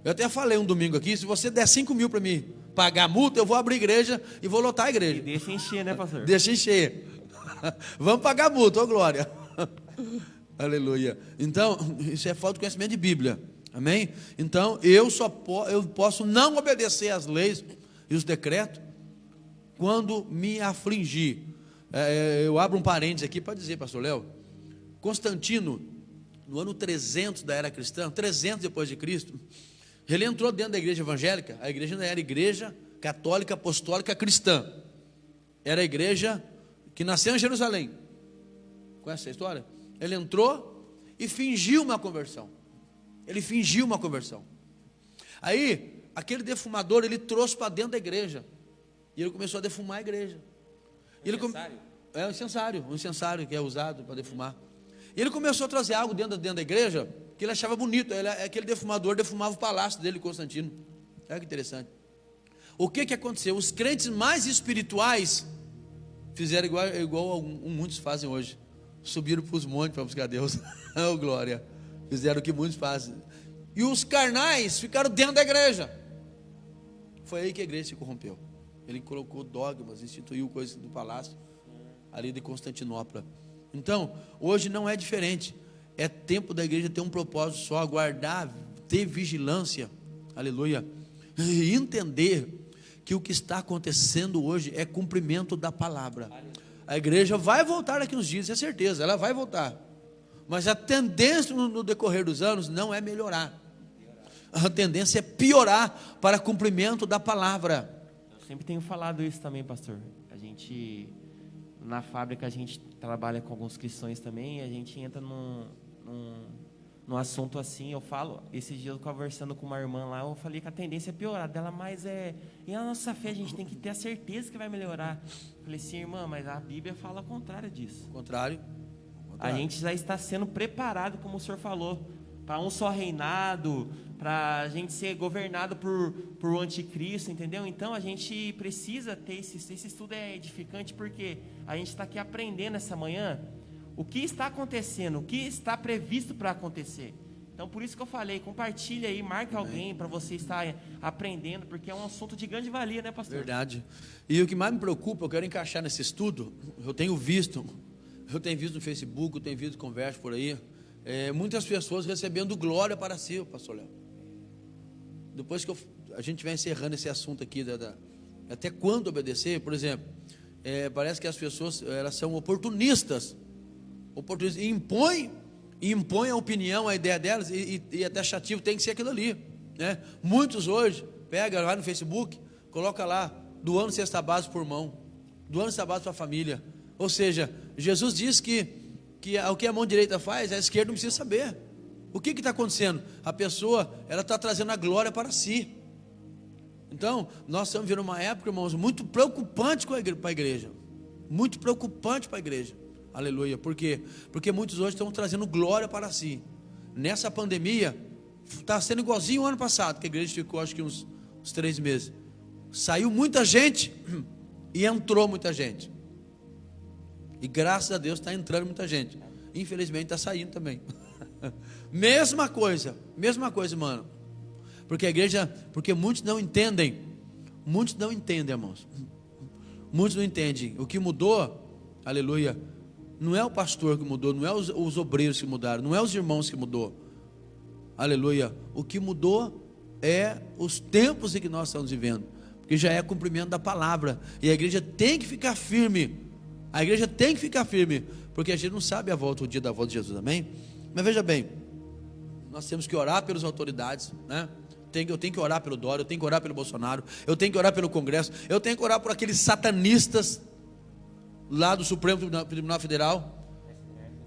Eu até falei um domingo aqui, se você der 5 mil para mim pagar a multa, eu vou abrir igreja e vou lotar a igreja. E deixa encher, né, pastor? Deixa encher. Vamos pagar a multa, ô glória. Aleluia. Então, isso é falta de conhecimento de Bíblia. Amém? Então, eu posso não obedecer às leis e os decretos quando me afligir. Eu abro um parênteses aqui para dizer, pastor Léo, Constantino, no ano 300 da era cristã, 300 depois de Cristo, ele entrou dentro da igreja evangélica. A igreja não era igreja católica, apostólica, cristã. Era a igreja que nasceu em Jerusalém. Conhece essa história? Ele entrou e fingiu uma conversão. Ele fingiu uma conversão. Aí, aquele defumador, ele trouxe para dentro da igreja. E ele começou a defumar a igreja. Um incensário que é usado para defumar. E ele começou a trazer algo dentro da igreja que ele achava bonito. Aquele defumador defumava o palácio dele, Constantino. Olha que interessante. O que aconteceu? Os crentes mais espirituais fizeram igual muitos fazem hoje. Subiram para os montes para buscar Deus. Oh, glória. Fizeram o que muitos fazem. E os carnais ficaram dentro da igreja. Foi aí que a igreja se corrompeu. Ele colocou dogmas, instituiu coisas do palácio ali de Constantinopla. Então, hoje não é diferente. É tempo da igreja ter um propósito só, guardar, ter vigilância, aleluia, e entender que o que está acontecendo hoje é cumprimento da palavra. A igreja vai voltar daqui uns dias, é certeza, ela vai voltar. Mas a tendência no decorrer dos anos não é melhorar. A tendência é piorar para cumprimento da palavra. Eu sempre tenho falado isso também, pastor. A gente, na fábrica, a gente trabalha com alguns cristãos também, e a gente entra num assunto assim. Eu falo, esses dias eu conversando com uma irmã lá, eu falei que a tendência é piorar dela, mas e a nossa fé, a gente tem que ter a certeza que vai melhorar. Eu falei assim, irmã, mas a Bíblia fala o contrário disso. Contrário. A gente já está sendo preparado, como o senhor falou, para um só reinado, para a gente ser governado por anticristo, entendeu? Então a gente precisa ter esse estudo é edificante, porque a gente está aqui aprendendo essa manhã o que está acontecendo, o que está previsto para acontecer. Então por isso que eu falei, compartilha aí, marque alguém para você estar aprendendo, porque é um assunto de grande valia, né, pastor? Verdade. E o que mais me preocupa, eu quero encaixar nesse estudo, eu tenho visto no Facebook, eu tenho visto conversa por aí, muitas pessoas recebendo glória para si, pastor Léo. Depois que a gente vai encerrando esse assunto aqui, até quando obedecer, por exemplo, parece que as pessoas elas são oportunistas, e impõem a opinião, a ideia delas, e é taxativo, tem que ser aquilo ali, né? Muitos hoje, pega lá no Facebook, coloca lá, doando cesta básica por mão, doando cesta básica para a família. Ou seja, Jesus diz que o que a mão direita faz, a esquerda não precisa saber. O que está acontecendo? A pessoa, ela está trazendo a glória para si. Então, nós estamos vivendo uma época, irmãos, muito preocupante para a igreja. Muito preocupante para a igreja. Aleluia. Por quê? Porque muitos hoje estão trazendo glória para si. Nessa pandemia, está sendo igualzinho o ano passado, que a igreja ficou acho que uns 3 meses. Saiu muita gente e entrou muita gente. E graças a Deus está entrando muita gente. Infelizmente está saindo também. Mesma coisa, mano. Porque a igreja, porque muitos não entendem, irmãos. Muitos não entendem. O que mudou, aleluia, não é o pastor que mudou, não é os obreiros que mudaram, não é os irmãos que mudou. Aleluia. O que mudou é os tempos em que nós estamos vivendo. Porque já é cumprimento da palavra. E a igreja tem que ficar firme. Porque a gente não sabe o dia da volta de Jesus, amém? Mas veja bem, nós temos que orar pelas autoridades, né? Eu tenho que orar pelo Dória, eu tenho que orar pelo Bolsonaro, eu tenho que orar pelo Congresso, eu tenho que orar por aqueles satanistas lá do Supremo Tribunal Federal,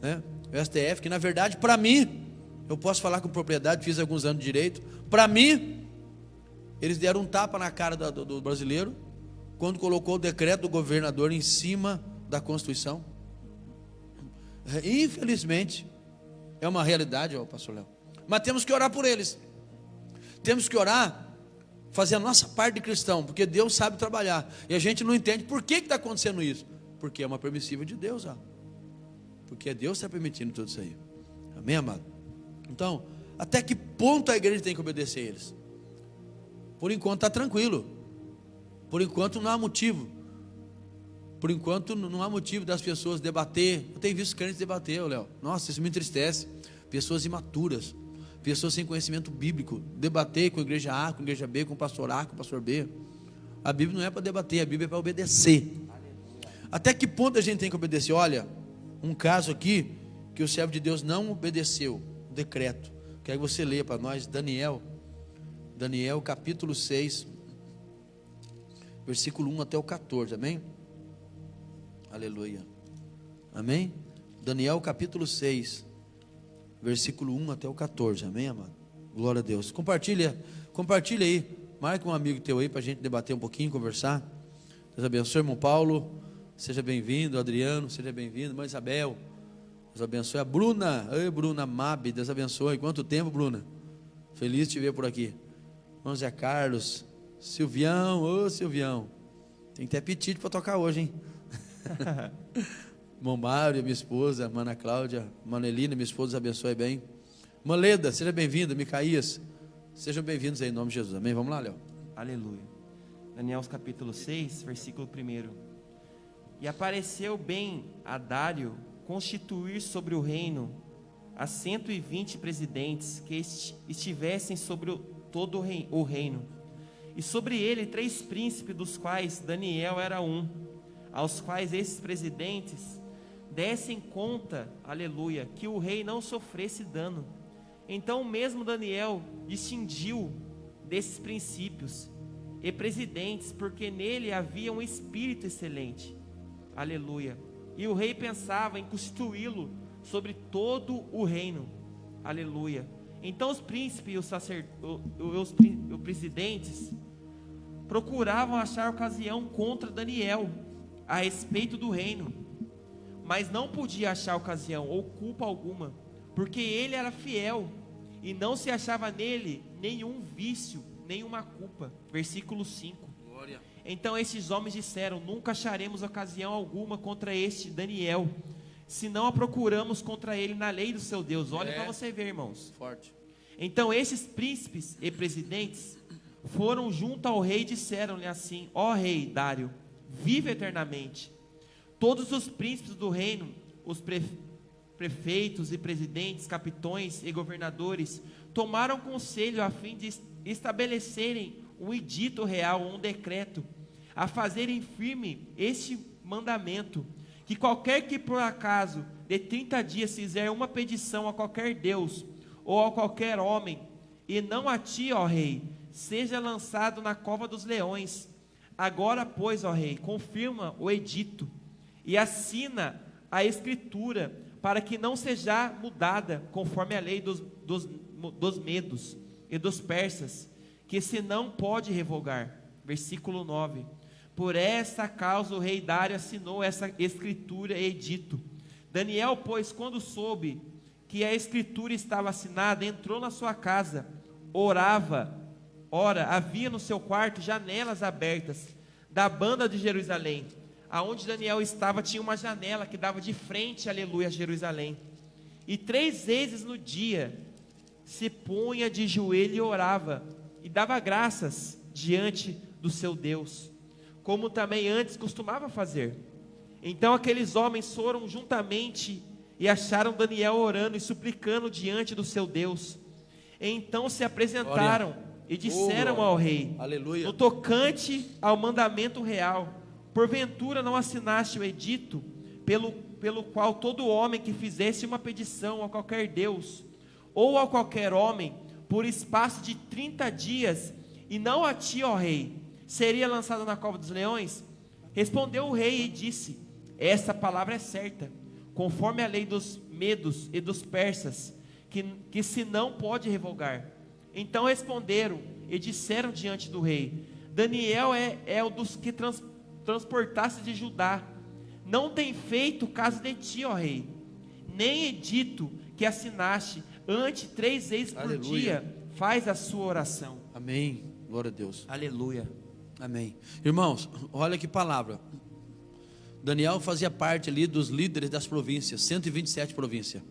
né? O STF, que na verdade, para mim, eu posso falar com propriedade, fiz alguns anos de direito, para mim, eles deram um tapa na cara do brasileiro, quando colocou o decreto do governador em cima da Constituição. Infelizmente, é uma realidade, pastor Léo. Mas temos que orar por eles. Temos que orar, fazer a nossa parte de cristão, porque Deus sabe trabalhar. E a gente não entende por que está acontecendo isso. Porque é uma permissiva de Deus, porque Deus está permitindo tudo isso aí. Amém, amado? Então, até que ponto a igreja tem que obedecer a eles? Por enquanto está tranquilo. Por enquanto não há motivo. Por enquanto não há motivo das pessoas debater. Eu tenho visto crentes debater, Léo. Nossa, isso me entristece. Pessoas imaturas, pessoas sem conhecimento bíblico, debater com a igreja A, com a igreja B, com o pastor A, com o pastor B. A Bíblia não é para debater, a Bíblia é para obedecer. Até que ponto a gente tem que obedecer? Olha, um caso aqui que o servo de Deus não obedeceu o decreto. Quero que você leia para nós Daniel capítulo 6, versículo 1 até o 14, amém? Aleluia, amém? Daniel capítulo 6, versículo 1 até o 14, amém, amado? Glória a Deus. Compartilha aí, marca um amigo teu aí para a gente debater um pouquinho, conversar. Deus abençoe, irmão Paulo, seja bem-vindo. Adriano, seja bem-vindo. Mãe Isabel, Deus abençoe. A Bruna, Bruna Mabe, Deus abençoe. Quanto tempo, Bruna? Feliz de te ver por aqui. Irmão Zé Carlos, Silvião, Silvião, tem que ter apetite para tocar hoje, hein? Irmão Mário, minha esposa, Mana Cláudia, Manelina, minha esposa, abençoe bem. Maleda, seja bem-vinda. Micaías, sejam bem-vindos aí em nome de Jesus, amém? Vamos lá, Léo. Aleluia. Daniel capítulo 6, versículo 1. E apareceu bem a Dário constituir sobre o reino a 120 presidentes que estivessem sobre todo o reino, e sobre ele 3 príncipes, dos quais Daniel era um, aos quais esses presidentes dessem conta, aleluia, que o rei não sofresse dano. Então mesmo Daniel distinguiu desses princípios e presidentes, porque nele havia um espírito excelente, aleluia, e o rei pensava em constituí-lo sobre todo o reino, aleluia. Então os príncipes e os presidentes procuravam achar ocasião contra Daniel a respeito do reino, mas não podia achar ocasião ou culpa alguma, porque ele era fiel e não se achava nele nenhum vício, nenhuma culpa. Versículo 5. Glória. Então estes homens disseram: nunca acharemos ocasião alguma contra este Daniel, se não a procuramos contra ele na lei do seu Deus. Olha para você ver, irmãos. Forte. Então esses príncipes e presidentes foram junto ao rei e disseram-lhe assim: ó rei Dário, vive eternamente. Todos os príncipes do reino, os prefeitos e presidentes, capitões e governadores, tomaram conselho a fim de estabelecerem um edito real, um decreto, a fazerem firme este mandamento, que qualquer que por acaso de 30 dias fizer uma petição a qualquer Deus ou a qualquer homem, e não a ti, ó rei, seja lançado na cova dos leões. Agora, pois, ó rei, confirma o edito e assina a escritura, para que não seja mudada conforme a lei dos medos e dos persas, que se não pode revogar. Versículo 9. Por essa causa o rei Dário assinou essa escritura e edito. Daniel, pois, quando soube que a escritura estava assinada, entrou na sua casa, orava. Ora, havia no seu quarto janelas abertas da banda de Jerusalém. Aonde Daniel estava tinha uma janela que dava de frente, aleluia, a Jerusalém. E 3 vezes no dia se punha de joelho e orava, e dava graças diante do seu Deus, como também antes costumava fazer. Então aqueles homens foram juntamente e acharam Daniel orando e suplicando diante do seu Deus. Então se apresentaram e disseram ao rei: aleluia, no tocante ao mandamento real, porventura não assinaste o edito, pelo qual todo homem que fizesse uma petição a qualquer Deus, ou a qualquer homem, por espaço de 30 dias, e não a ti, ó rei, seria lançado na cova dos leões? Respondeu o rei e disse: essa palavra é certa, conforme a lei dos medos e dos persas, que se não pode revogar. Então responderam e disseram diante do rei: Daniel é o dos que transportaste de Judá. Não tem feito caso de ti, ó rei, nem edito que assinaste. Antes 3 vezes por aleluia, dia faz a sua oração. Amém, glória a Deus, Aleluia, amém. Irmãos, olha que palavra. Daniel fazia parte ali dos líderes das províncias, 127 províncias,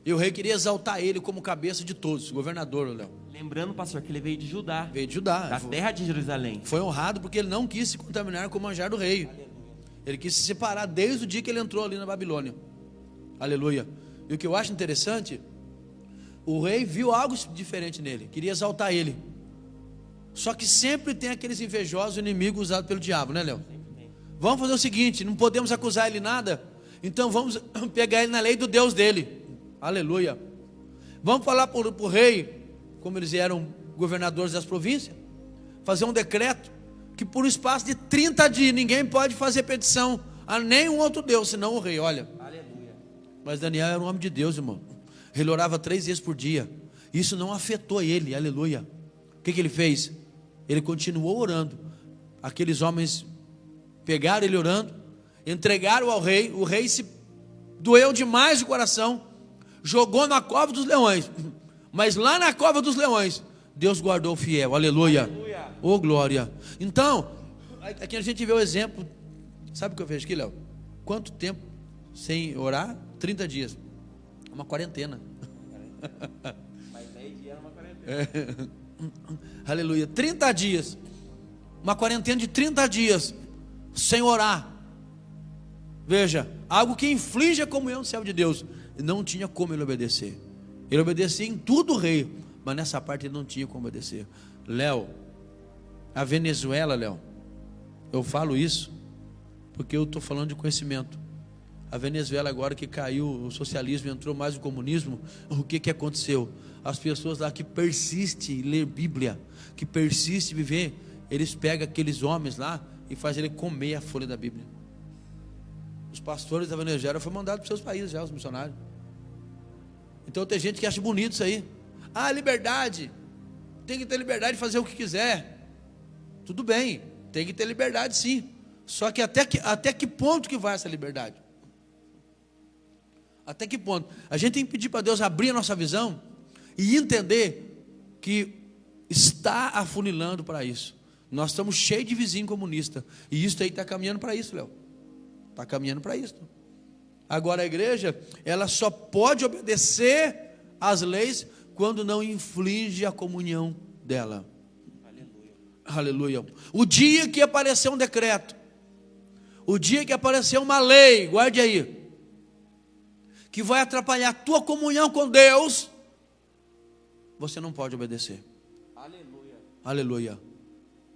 e o rei queria exaltar ele como cabeça de todos, governador, Léo. Lembrando, pastor, que ele veio de Judá, Veio de Judá, da terra de Jerusalém. Foi honrado porque ele não quis se contaminar com o manjar do rei. Aleluia. Ele quis se separar desde o dia que ele entrou ali na Babilônia. Aleluia. E o que eu acho interessante, o rei viu algo diferente nele, queria exaltar ele. Só que sempre tem aqueles invejosos inimigos usados pelo diabo, né, Léo? Vamos fazer o seguinte: não podemos acusar ele nada, então vamos pegar ele na lei do Deus dele. Aleluia. Vamos falar para o rei, como eles eram governadores das províncias, fazer um decreto que por um espaço de 30 dias ninguém pode fazer petição a nenhum outro Deus, senão o rei. Olha. Aleluia. Mas Daniel era um homem de Deus, irmão. Ele orava 3 vezes por dia. Isso não afetou ele, aleluia. O que ele fez? Ele continuou orando. Aqueles homens pegaram ele orando, entregaram ao rei. O rei se doeu demais o coração, jogou na cova dos leões. Mas lá na cova dos leões, Deus guardou o fiel, aleluia. Aleluia. Oh glória. Então, aqui a gente vê o exemplo. Sabe o que eu vejo aqui, Léo? Quanto tempo sem orar? 30 dias. Uma quarentena. Mas 10 dias era uma quarentena. Aleluia. 30 dias. Uma quarentena de 30 dias sem orar. Veja, algo que inflige a comunhão do servo de Deus. Não tinha como ele obedecer. Ele obedecia em tudo o rei, mas nessa parte ele não tinha como obedecer. Léo, a Venezuela, Léo, eu falo isso porque eu estou falando de conhecimento. A Venezuela, agora que caiu o socialismo, entrou mais o comunismo, o que aconteceu? As pessoas lá que persistem em ler Bíblia, que persistem em viver, eles pegam aqueles homens lá e fazem ele comer a folha da Bíblia. Os pastores da Venezuela foram mandados para os seus países já, os missionários. Então tem gente que acha bonito isso aí. Ah, liberdade, tem que ter liberdade de fazer o que quiser. Tudo bem, tem que ter liberdade sim. Só que até que ponto que vai essa liberdade? Até que ponto? A gente tem que pedir para Deus abrir a nossa visão e entender que está afunilando para isso. Nós estamos cheios de vizinho comunista, e isso aí está caminhando para isso, Léo. Está caminhando para isso. Agora a igreja, ela só pode obedecer às leis quando não inflige a comunhão dela. Aleluia. Aleluia. O dia que aparecer um decreto, o dia que aparecer uma lei, guarde aí, que vai atrapalhar a tua comunhão com Deus, você não pode obedecer. Aleluia. Aleluia.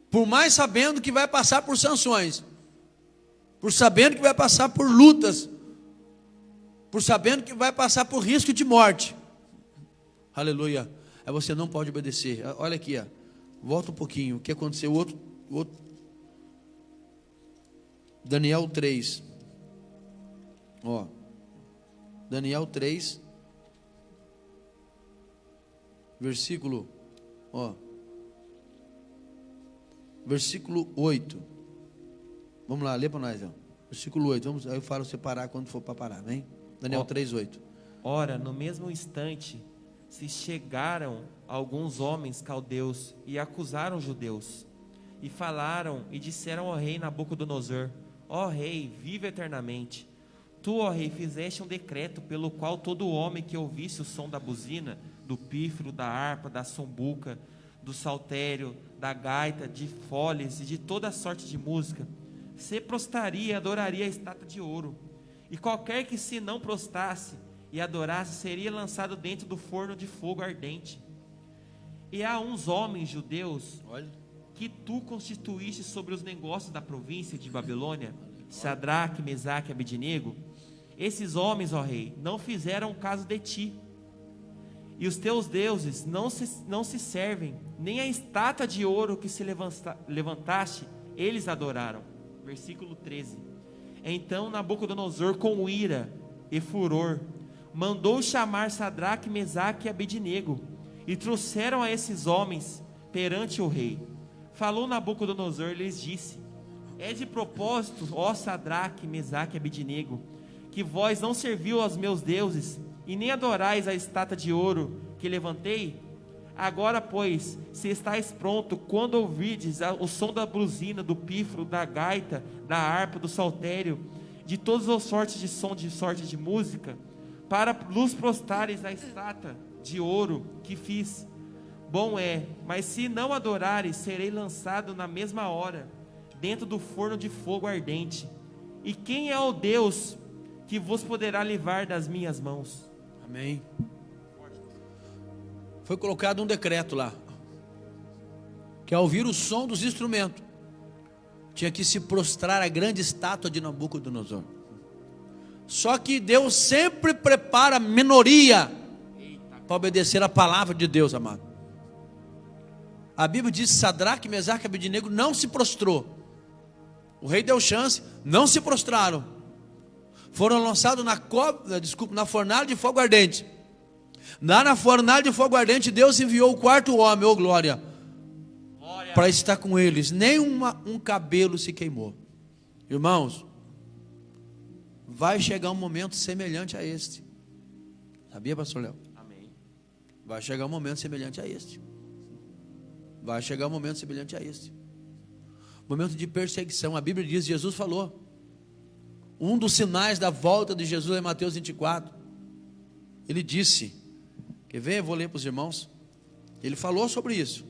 Por mais sabendo que vai passar por sanções, por sabendo que vai passar por lutas, por sabendo que vai passar por risco de morte, aleluia, aí você não pode obedecer. Olha aqui, ó. Volta um pouquinho, o que aconteceu? Outro. Daniel 3, ó, Daniel 3, versículo 8, vamos lá, lê para nós, ó. Versículo 8, vamos, aí eu falo separar quando for para parar, vem? Daniel 3, 8. Ora, no mesmo instante, se chegaram alguns homens caldeus e acusaram os judeus, e falaram e disseram ao rei Nabucodonosor: ó rei, vive eternamente. Tu, ó rei, fizeste um decreto pelo qual todo homem que ouvisse o som da buzina, do pífaro, da harpa, da sombuca, do saltério, da gaita, de foles e de toda sorte de música, se prostraria e adoraria a estátua de ouro. E qualquer que se não prostrasse e adorasse seria lançado dentro do forno de fogo ardente. E há uns homens judeus que tu constituíste sobre os negócios da província de Babilônia, Sadraque, Mesaque e Abednego. Esses homens, ó rei, não fizeram caso de ti. E os teus deuses não se servem, nem a estátua de ouro que se levantaste, eles adoraram. Versículo 13. Então Nabucodonosor, com ira e furor, mandou chamar Sadraque, Mesaque e Abednego, e trouxeram a esses homens perante o rei. Falou Nabucodonosor e lhes disse: é de propósito, ó Sadraque, Mesaque e Abednego, que vós não serviu aos meus deuses, e nem adorais a estátua de ouro que levantei? Agora, pois, se estáis pronto, quando ouvirdes o som da buzina, do pífaro, da gaita, da harpa, do saltério, de todas as sortes de som, de sorte de música, para vos prostrares a estátua de ouro que fiz, bom é, mas se não adorares, serei lançado na mesma hora, dentro do forno de fogo ardente. E quem é o Deus que vos poderá livrar das minhas mãos? Amém. Foi colocado um decreto lá, que ao ouvir o som dos instrumentos, tinha que se prostrar a grande estátua de Nabucodonosor. Só que Deus sempre prepara a minoria para obedecer a palavra de Deus, amado. A Bíblia diz que Sadraque, Mesaque e Abednego não se prostrou. O rei deu chance, não se prostraram. Foram lançados na fornalha de fogo ardente. Lá na fornalha de fogo ardente, Deus enviou o quarto homem, ô glória, para estar com eles. Nem um cabelo se queimou. Irmãos, vai chegar um momento semelhante a este. Sabia, pastor Léo? Amém. Vai chegar um momento semelhante a este. Vai chegar um momento semelhante a este. Momento de perseguição. A Bíblia diz, Jesus falou, um dos sinais da volta de Jesus é Mateus 24. Ele disse, quer ver? Eu vou ler para os irmãos. Ele falou sobre isso.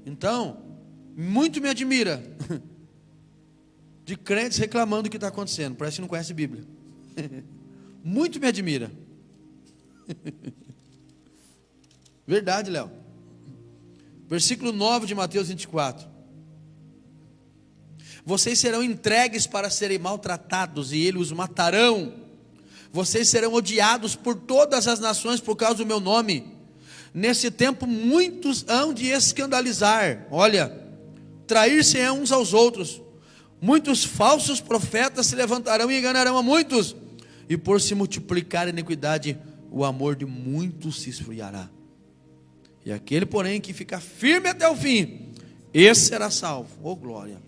Então, muito me admira de crentes reclamando do que está acontecendo. Parece que não conhece a Bíblia. Muito me admira. Verdade, Léo. Versículo 9 de Mateus 24. Vocês serão entregues para serem maltratados, e eles os matarão. Vocês serão odiados por todas as nações por causa do meu nome. Nesse tempo muitos hão de escandalizar. Olha, trair-se uns aos outros. Muitos falsos profetas se levantarão e enganarão a muitos. E por se multiplicar a iniquidade, o amor de muitos se esfriará. E aquele, porém, que ficar firme até o fim, esse será salvo. Oh, glória.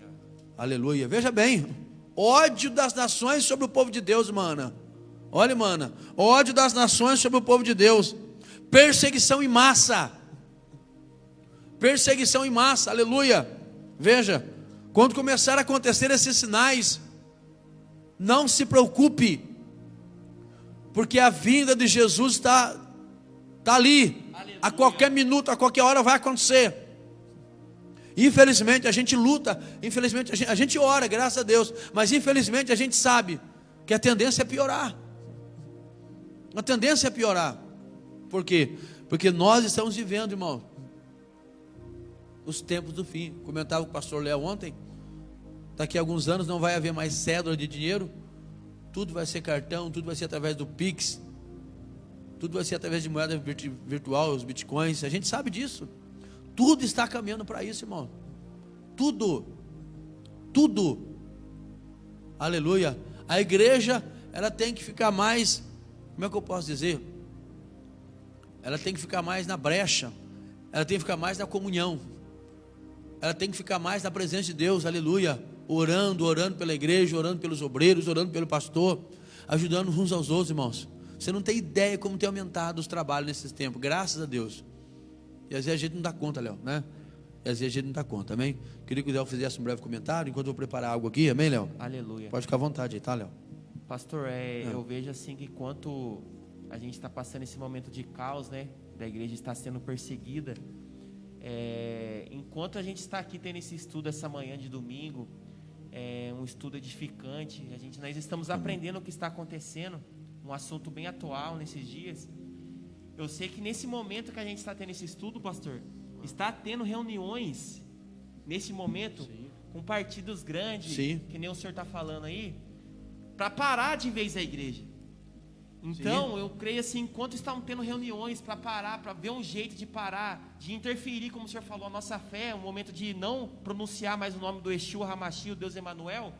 Aleluia. Veja bem, ódio das nações sobre o povo de Deus, mana. Olha, mana, ódio das nações sobre o povo de Deus. Perseguição em massa. Perseguição em massa, aleluia. Veja, quando começar a acontecer esses sinais, não se preocupe, porque a vinda de Jesus está ali. Aleluia. A qualquer minuto, a qualquer hora vai acontecer. Infelizmente a gente luta, infelizmente a gente ora, graças a Deus, mas infelizmente a gente sabe que a tendência é piorar. A tendência é piorar. Por quê? Porque nós estamos vivendo, irmão, os tempos do fim. Comentava com o pastor Léo ontem, daqui a alguns anos não vai haver mais cédula de dinheiro, tudo vai ser cartão, tudo vai ser através do Pix, tudo vai ser através de moeda virtual, os bitcoins, a gente sabe disso. Tudo está caminhando para isso, irmão. Tudo. Aleluia. A igreja, ela tem que ficar mais, como é que eu posso dizer? Ela tem que ficar mais na brecha. Ela tem que ficar mais na comunhão. Ela tem que ficar mais na presença de Deus, aleluia. Orando pela igreja, orando pelos obreiros, orando pelo pastor, ajudando uns aos outros, irmãos. Você não tem ideia como tem aumentado os trabalhos nesses tempos, graças a Deus. E às vezes a gente não dá conta, Léo, né? E às vezes a gente não dá conta, amém? Queria que o Léo fizesse um breve comentário, enquanto eu vou preparar algo aqui, amém, Léo? Aleluia. Pode ficar à vontade aí, tá, Léo? Pastor, eu vejo assim que enquanto a gente está passando esse momento de caos, né? Da igreja está sendo perseguida. Enquanto a gente está aqui tendo esse estudo essa manhã de domingo, um estudo edificante, nós estamos aprendendo o que está acontecendo, um assunto bem atual nesses dias. Eu sei que nesse momento que a gente está tendo esse estudo, pastor, está tendo reuniões nesse momento, sim, com partidos grandes, sim, que nem o senhor está falando aí, para parar de vez a igreja. Então, sim, eu creio assim, enquanto estão tendo reuniões para parar, para ver um jeito de parar, de interferir, como o senhor falou, a nossa fé, um momento de não pronunciar mais o nome do Exu, Hamashi, o Deus Emanuel.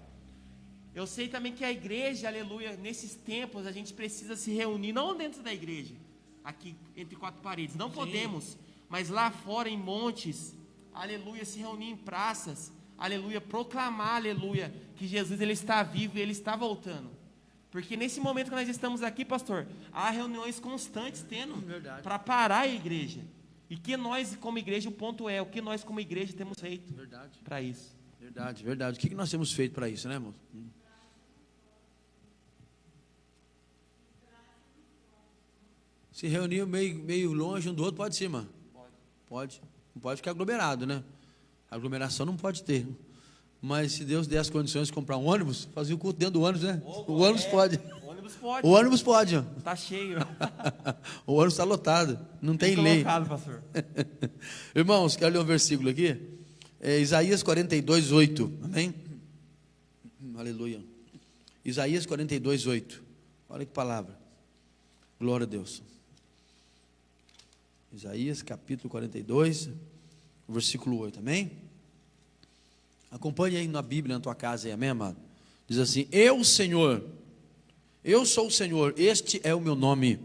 Eu sei também que a igreja, aleluia, nesses tempos a gente precisa se reunir, não dentro da igreja, aqui entre quatro paredes, não, sim, podemos, mas lá fora em montes, aleluia, se reunir em praças, aleluia, proclamar, aleluia, que Jesus ele está vivo e ele está voltando. Porque nesse momento que nós estamos aqui, pastor, há reuniões constantes tendo para parar a igreja. E que nós como igreja, o ponto é, o que nós como igreja temos feito para isso. Verdade. O que nós temos feito para isso, né, irmão? Se reunir meio longe um do outro, pode ser, mano? Pode. Não pode ficar aglomerado, né? Aglomeração não pode ter. Mas se Deus der as condições de comprar um ônibus, fazer o culto dentro do ônibus, né? O ônibus pode. O ônibus pode. O ônibus pode. Está cheio. O ônibus está lotado. Não tem lei. Colocado, pastor. Irmãos, quero ler um versículo aqui. Isaías 42, 8. Amém? Aleluia. Isaías 42, 8. Olha que palavra. Glória a Deus. Isaías capítulo 42, versículo 8. Amém? Acompanhe aí na Bíblia, na tua casa aí, amém, amado? Diz assim: eu sou o Senhor, este é o meu nome.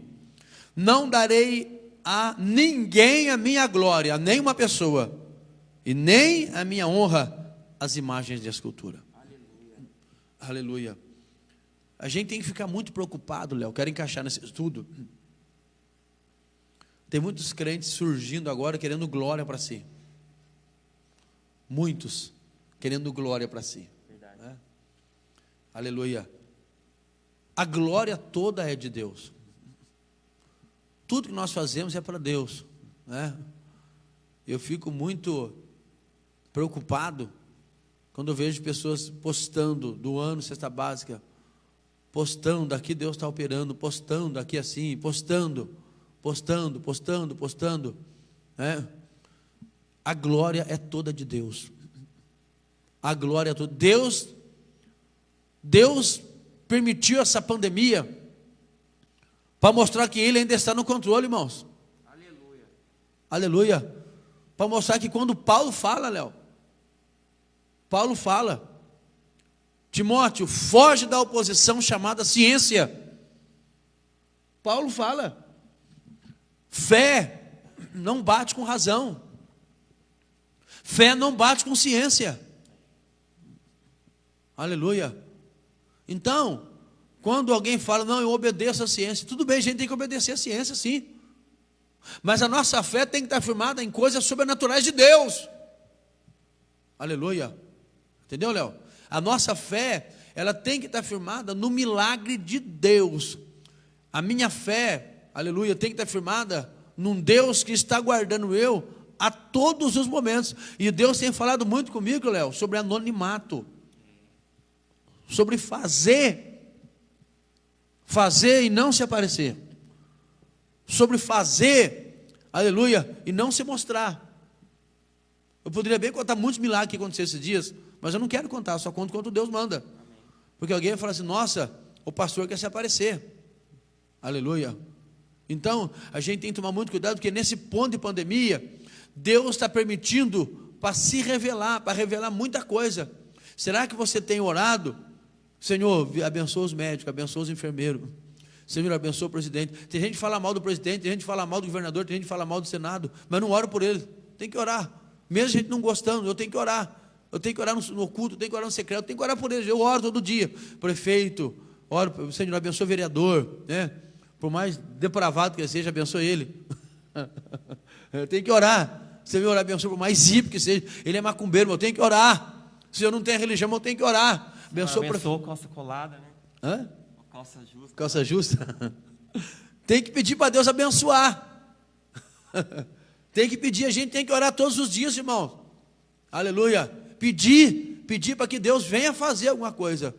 Não darei a ninguém a minha glória, a nenhuma pessoa, e nem a minha honra às imagens de escultura. Aleluia. A gente tem que ficar muito preocupado, Léo, quero encaixar nesse estudo. Tem muitos crentes surgindo agora querendo glória para si. Muitos querendo glória para si. Né? Aleluia. A glória toda é de Deus. Tudo que nós fazemos é para Deus. Né? Eu fico muito preocupado quando eu vejo pessoas postando, doando cesta básica, postando, aqui Deus está operando, postando, aqui assim, postando. Né? A glória é toda de Deus. A glória é toda. Deus permitiu essa pandemia para mostrar que Ele ainda está no controle, irmãos. Aleluia. Para mostrar que quando Paulo fala, Léo, Paulo fala: Timóteo, foge da oposição chamada ciência. Paulo fala: fé não bate com razão. Fé não bate com ciência. Aleluia. Então, quando alguém fala: não, eu obedeço à ciência, tudo bem, a gente tem que obedecer à ciência, sim. Mas a nossa fé tem que estar firmada em coisas sobrenaturais de Deus. Aleluia. Entendeu, Léo? A nossa fé, ela tem que estar firmada no milagre de Deus. A minha fé, aleluia, tem que estar firmada num Deus que está guardando eu a todos os momentos. E Deus tem falado muito comigo, Léo, sobre anonimato, sobre fazer e não se aparecer, sobre fazer, aleluia, e não se mostrar. Eu poderia bem contar muitos milagres que aconteceram esses dias, mas eu não quero contar, só conto quanto Deus manda. Porque alguém vai falar assim: nossa, o pastor quer se aparecer. Aleluia. Então, a gente tem que tomar muito cuidado, porque nesse ponto de pandemia, Deus está permitindo para se revelar, para revelar muita coisa. Será que você tem orado? Senhor, abençoa os médicos, abençoa os enfermeiros. Senhor, abençoa o presidente. Tem gente que fala mal do presidente, tem gente que fala mal do governador, tem gente que fala mal do Senado, mas não ora por ele. Tem que orar. Mesmo a gente não gostando, eu tenho que orar. Eu tenho que orar no oculto, eu tenho que orar no secreto, eu tenho que orar por eles. Eu oro todo dia. Prefeito, oro, Senhor, abençoa o vereador, né? Por mais depravado que seja, abençoe ele. Eu tenho que orar. Senhor, abençoa, por mais ímpio que seja. Ele é macumbeiro, mas eu tenho que orar. Se eu não tenho religião, eu tenho que orar. Abençoa calça colada, né? Hã? Calça justa. Calça justa. Tem que pedir para Deus abençoar. Tem que pedir, a gente tem que orar todos os dias, irmão. Aleluia. Pedir para que Deus venha fazer alguma coisa.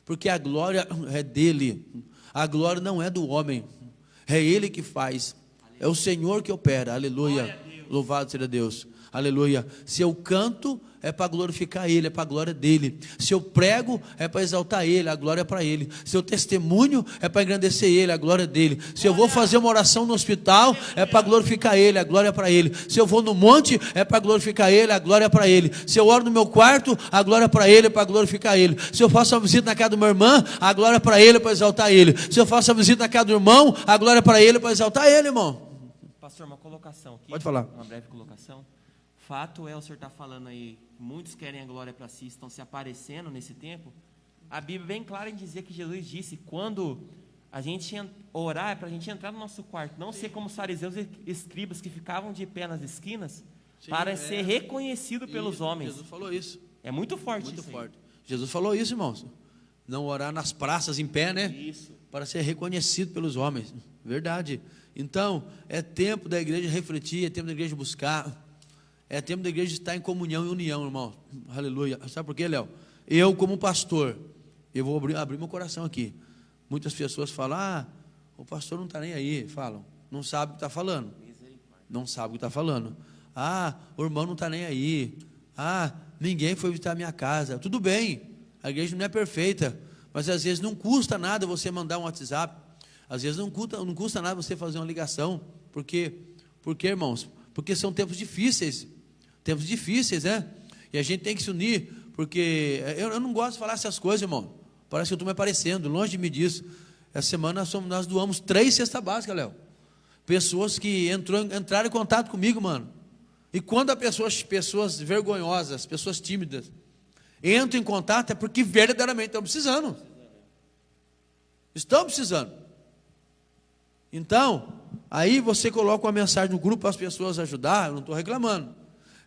Porque a glória é dele. A glória não é do homem. É ele que faz. É o Senhor que opera. Aleluia. Louvado seja Deus. Aleluia. Se eu canto, é para glorificar Ele, é para a glória dele. Se eu prego, é para exaltar Ele, a glória é para Ele. Se eu testemunho, é para engrandecer Ele, a glória é dele. Se eu vou fazer uma oração no hospital, é para glorificar Ele, a glória é para Ele. Se eu vou no monte, é para glorificar Ele, a glória é para Ele. Se eu oro no meu quarto, a glória é para Ele, é para glorificar Ele. Se eu faço uma visita na casa do meu irmão, a glória é para Ele, é para exaltar Ele. Se eu faço uma visita na casa do irmão, a glória é para Ele, é para exaltar Ele, irmão. Pastor, uma colocação aqui. Pode falar. Uma breve colocação. Fato é, o senhor está falando aí, muitos querem a glória para si, estão se aparecendo nesse tempo. A Bíblia é bem clara em dizer que Jesus disse, quando a gente orar, é para a gente entrar no nosso quarto, não ser como os fariseus e escribas que ficavam de pé nas esquinas, para ser reconhecido pelos homens. Jesus falou isso. É muito forte muito isso forte. Jesus falou isso, irmãos. Não orar nas praças em pé, né? Isso. Para ser reconhecido pelos homens. Verdade. Então, é tempo da igreja refletir, é tempo da igreja buscar. É tempo da igreja estar em comunhão e união, irmão. Aleluia. Sabe por quê, Léo? Eu, como pastor, eu vou abrir meu coração aqui. Muitas pessoas falam, o pastor não está nem aí. Falam, não sabe o que está falando. Não sabe o que está falando. O irmão não está nem aí. Ninguém foi visitar a minha casa. Tudo bem, a igreja não é perfeita. Mas às vezes não custa nada você mandar um WhatsApp. Às vezes não custa nada você fazer uma ligação. Por quê, irmãos? Porque são tempos difíceis. Tempos difíceis, né? E a gente tem que se unir, porque eu não gosto de falar essas coisas, irmão. Parece que eu estou me aparecendo, longe de mim disso. Essa semana nós doamos 3 cestas básicas, Léo. Pessoas que entraram em contato comigo, mano. E quando pessoas vergonhosas, pessoas tímidas, entram em contato, é porque verdadeiramente estão precisando. Estão precisando. Então, aí você coloca uma mensagem no grupo para as pessoas ajudar, eu não estou reclamando.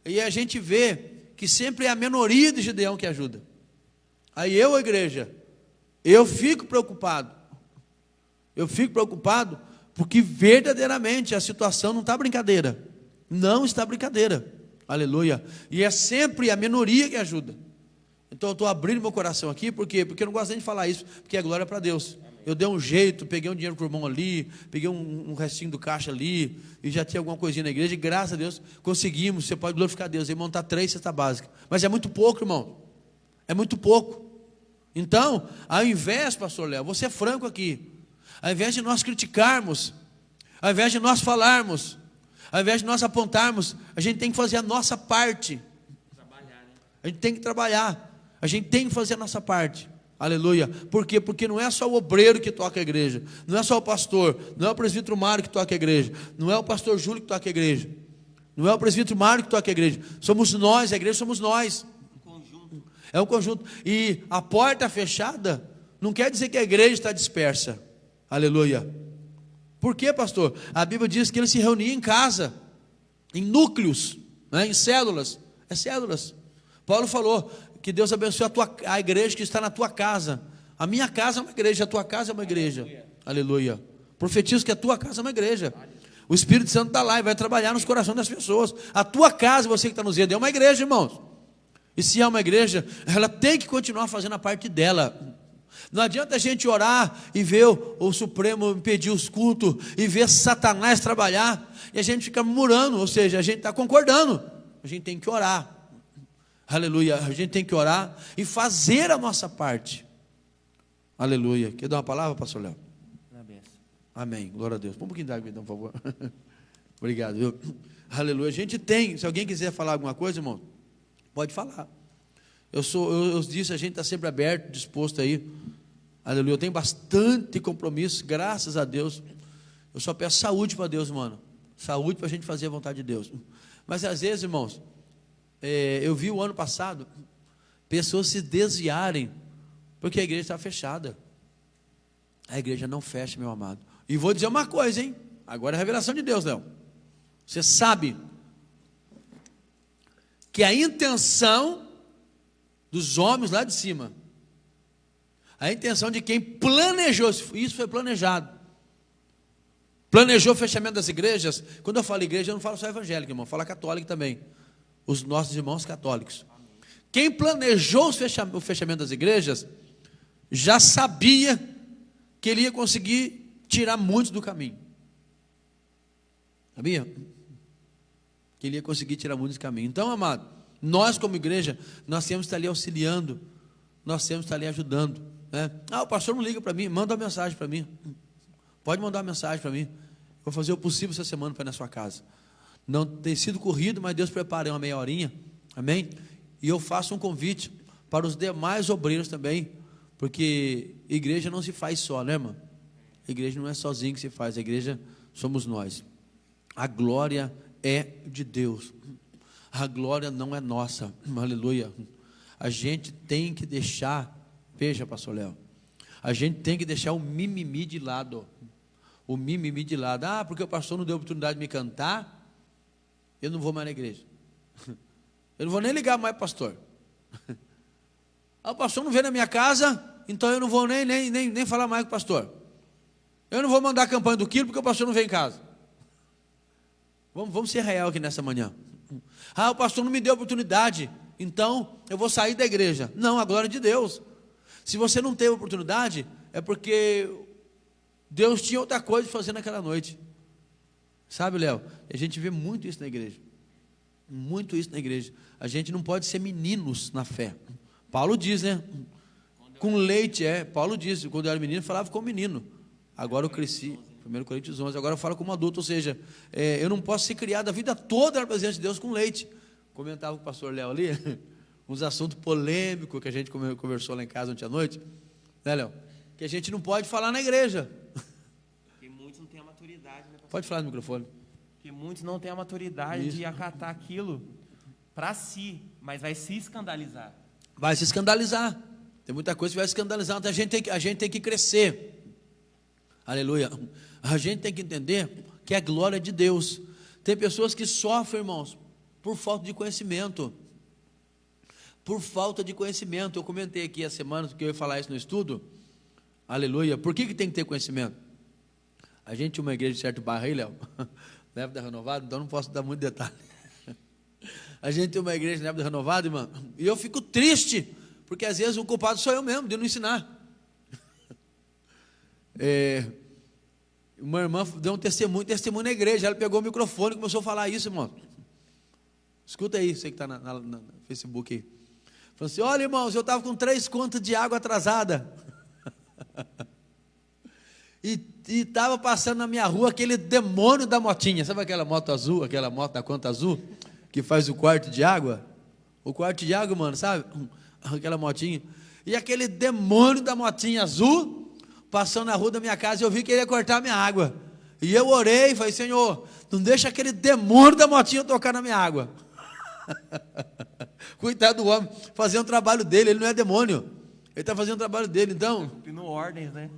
E a gente vê que sempre é a minoria de Gideão que ajuda. Aí a igreja, eu fico preocupado. Eu fico preocupado porque verdadeiramente a situação não está brincadeira. Não está brincadeira. Aleluia. E é sempre a minoria que ajuda. Então eu estou abrindo meu coração aqui, por quê? Porque eu não gosto nem de falar isso, porque é glória para Deus. Eu dei um jeito, peguei um dinheiro para o irmão ali, peguei um restinho do caixa ali, e já tinha alguma coisinha na igreja, e graças a Deus conseguimos. Você pode glorificar a Deus e montar 3 cestas básicas. Mas é muito pouco, irmão. É muito pouco. Então, ao invés, pastor Léo, vou ser franco aqui, ao invés de nós criticarmos, ao invés de nós falarmos, ao invés de nós apontarmos, a gente tem que fazer a nossa parte. Trabalhar, né? A gente tem que trabalhar. A gente tem que fazer a nossa parte. Aleluia. Por quê? Porque não é só o obreiro que toca a igreja, não é só o pastor, não é o presbítero Mário que toca a igreja, não é o pastor Júlio que toca a igreja, não é o presbítero Mário que toca a igreja. Somos nós, a igreja somos nós. É um conjunto. E a porta fechada não quer dizer que a igreja está dispersa. Aleluia. Por quê, pastor? A Bíblia diz que ele se reunia em casa, em núcleos, né? Em células. É células. Paulo falou que Deus abençoe a igreja que está na tua casa. A minha casa é uma igreja, a tua casa é uma igreja. Aleluia. Profetizo que a tua casa é uma igreja. O Espírito Santo está lá e vai trabalhar nos corações das pessoas. A tua casa, você que está nos vendo, é uma igreja, irmãos. E se é uma igreja, ela tem que continuar fazendo a parte dela. Não adianta a gente orar e ver o Supremo impedir os cultos, e ver Satanás trabalhar, e a gente fica murmurando, ou seja, a gente está concordando. A gente tem que orar. Aleluia. A gente tem que orar e fazer a nossa parte. Aleluia. Quer dar uma palavra, pastor Léo? Amém. Glória a Deus. Põe um pouquinho de água, então, por favor. Obrigado. Aleluia. A gente tem, se alguém quiser falar alguma coisa, irmão, pode falar. Eu disse, a gente está sempre aberto, disposto aí. Aleluia. Eu tenho bastante compromisso, graças a Deus. Eu só peço saúde para Deus, mano. Saúde para a gente fazer a vontade de Deus. Mas às vezes, irmãos, eu vi o ano passado pessoas se desviarem porque a igreja está fechada. A igreja não fecha, meu amado. E vou dizer uma coisa, hein? Agora é a revelação de Deus, Léo. Você sabe que a intenção dos homens lá de cima, a intenção de quem planejou, isso foi planejado, planejou o fechamento das igrejas. Quando eu falo igreja, eu não falo só evangélica, irmão, eu falo católica também, os nossos irmãos católicos. Quem planejou o fechamento das igrejas já sabia que ele ia conseguir tirar muitos do caminho. Sabia? Que ele ia conseguir tirar muitos do caminho. Então, amado, nós como igreja, nós temos que estar ali auxiliando, nós temos que estar ali ajudando, né? O pastor não liga para mim, manda uma mensagem para mim. Pode mandar uma mensagem para mim. Vou fazer o possível essa semana para ir na sua casa. Não tem sido corrido, mas Deus prepara uma meia horinha, amém? E eu faço um convite para os demais obreiros também, porque igreja não se faz só, né, irmão? A igreja não é sozinho que se faz, a igreja somos nós. A glória é de Deus, a glória não é nossa, aleluia. A gente tem que deixar, veja, pastor Léo, a gente tem que deixar o mimimi de lado, o mimimi de lado. Porque o pastor não deu oportunidade de me cantar, eu não vou mais na igreja, eu não vou nem ligar mais para o pastor. O pastor não vem na minha casa, então eu não vou nem falar mais com o pastor. Eu não vou mandar a campanha do quilo, porque o pastor não vem em casa. Vamos ser real aqui nessa manhã. O pastor não me deu oportunidade, então eu vou sair da igreja. Não, a glória é de Deus. Se você não teve oportunidade, é porque Deus tinha outra coisa de fazer naquela noite. Sabe, Léo? A gente vê muito isso na igreja. Muito isso na igreja. A gente não pode ser meninos na fé. Paulo diz, né? Com leite, Paulo diz, quando eu era menino, eu falava como menino. Agora eu cresci, 1 Coríntios 11, agora eu falo como adulto, ou seja, eu não posso ser criado a vida toda na presença de Deus com leite. Comentava com o pastor Léo ali, uns assuntos polêmicos que a gente conversou lá em casa ontem à noite, né, Léo? Que a gente não pode falar na igreja. Porque muitos não têm a maturidade, né, pastor? Pode falar no microfone. Porque muitos não têm a maturidade de acatar aquilo para si, mas vai se escandalizar. Vai se escandalizar. Tem muita coisa que vai se escandalizar. Então a gente tem que crescer. Aleluia. A gente tem que entender que é a glória de Deus. Tem pessoas que sofrem, irmãos, por falta de conhecimento. Por falta de conhecimento. Eu comentei aqui há semanas que eu ia falar isso no estudo. Aleluia. Por que tem que ter conhecimento? A gente tinha uma igreja de certo bairro aí, Léo, na época da Renovada, então não posso dar muito detalhe. A gente tem uma igreja na época da Renovada, irmão, e eu fico triste, porque às vezes o culpado sou eu mesmo, de não ensinar. Uma irmã deu um testemunho na igreja, ela pegou o microfone e começou a falar isso, irmão. Escuta aí, você que está no Facebook aí. Falou assim: olha, irmãos, eu estava com 3 contas de água atrasada. E estava passando na minha rua aquele demônio da motinha. Sabe aquela moto azul, aquela moto da conta azul, que faz o quarto de água? O quarto de água, mano, sabe? Aquela motinha. E aquele demônio da motinha azul passando na rua da minha casa, eu vi que ele ia cortar a minha água. E eu orei e falei: Senhor, não deixa aquele demônio da motinha tocar na minha água. Coitado do homem, fazendo o trabalho dele, ele não é demônio. Ele está fazendo o trabalho dele, então. Cumprindo ordens, né?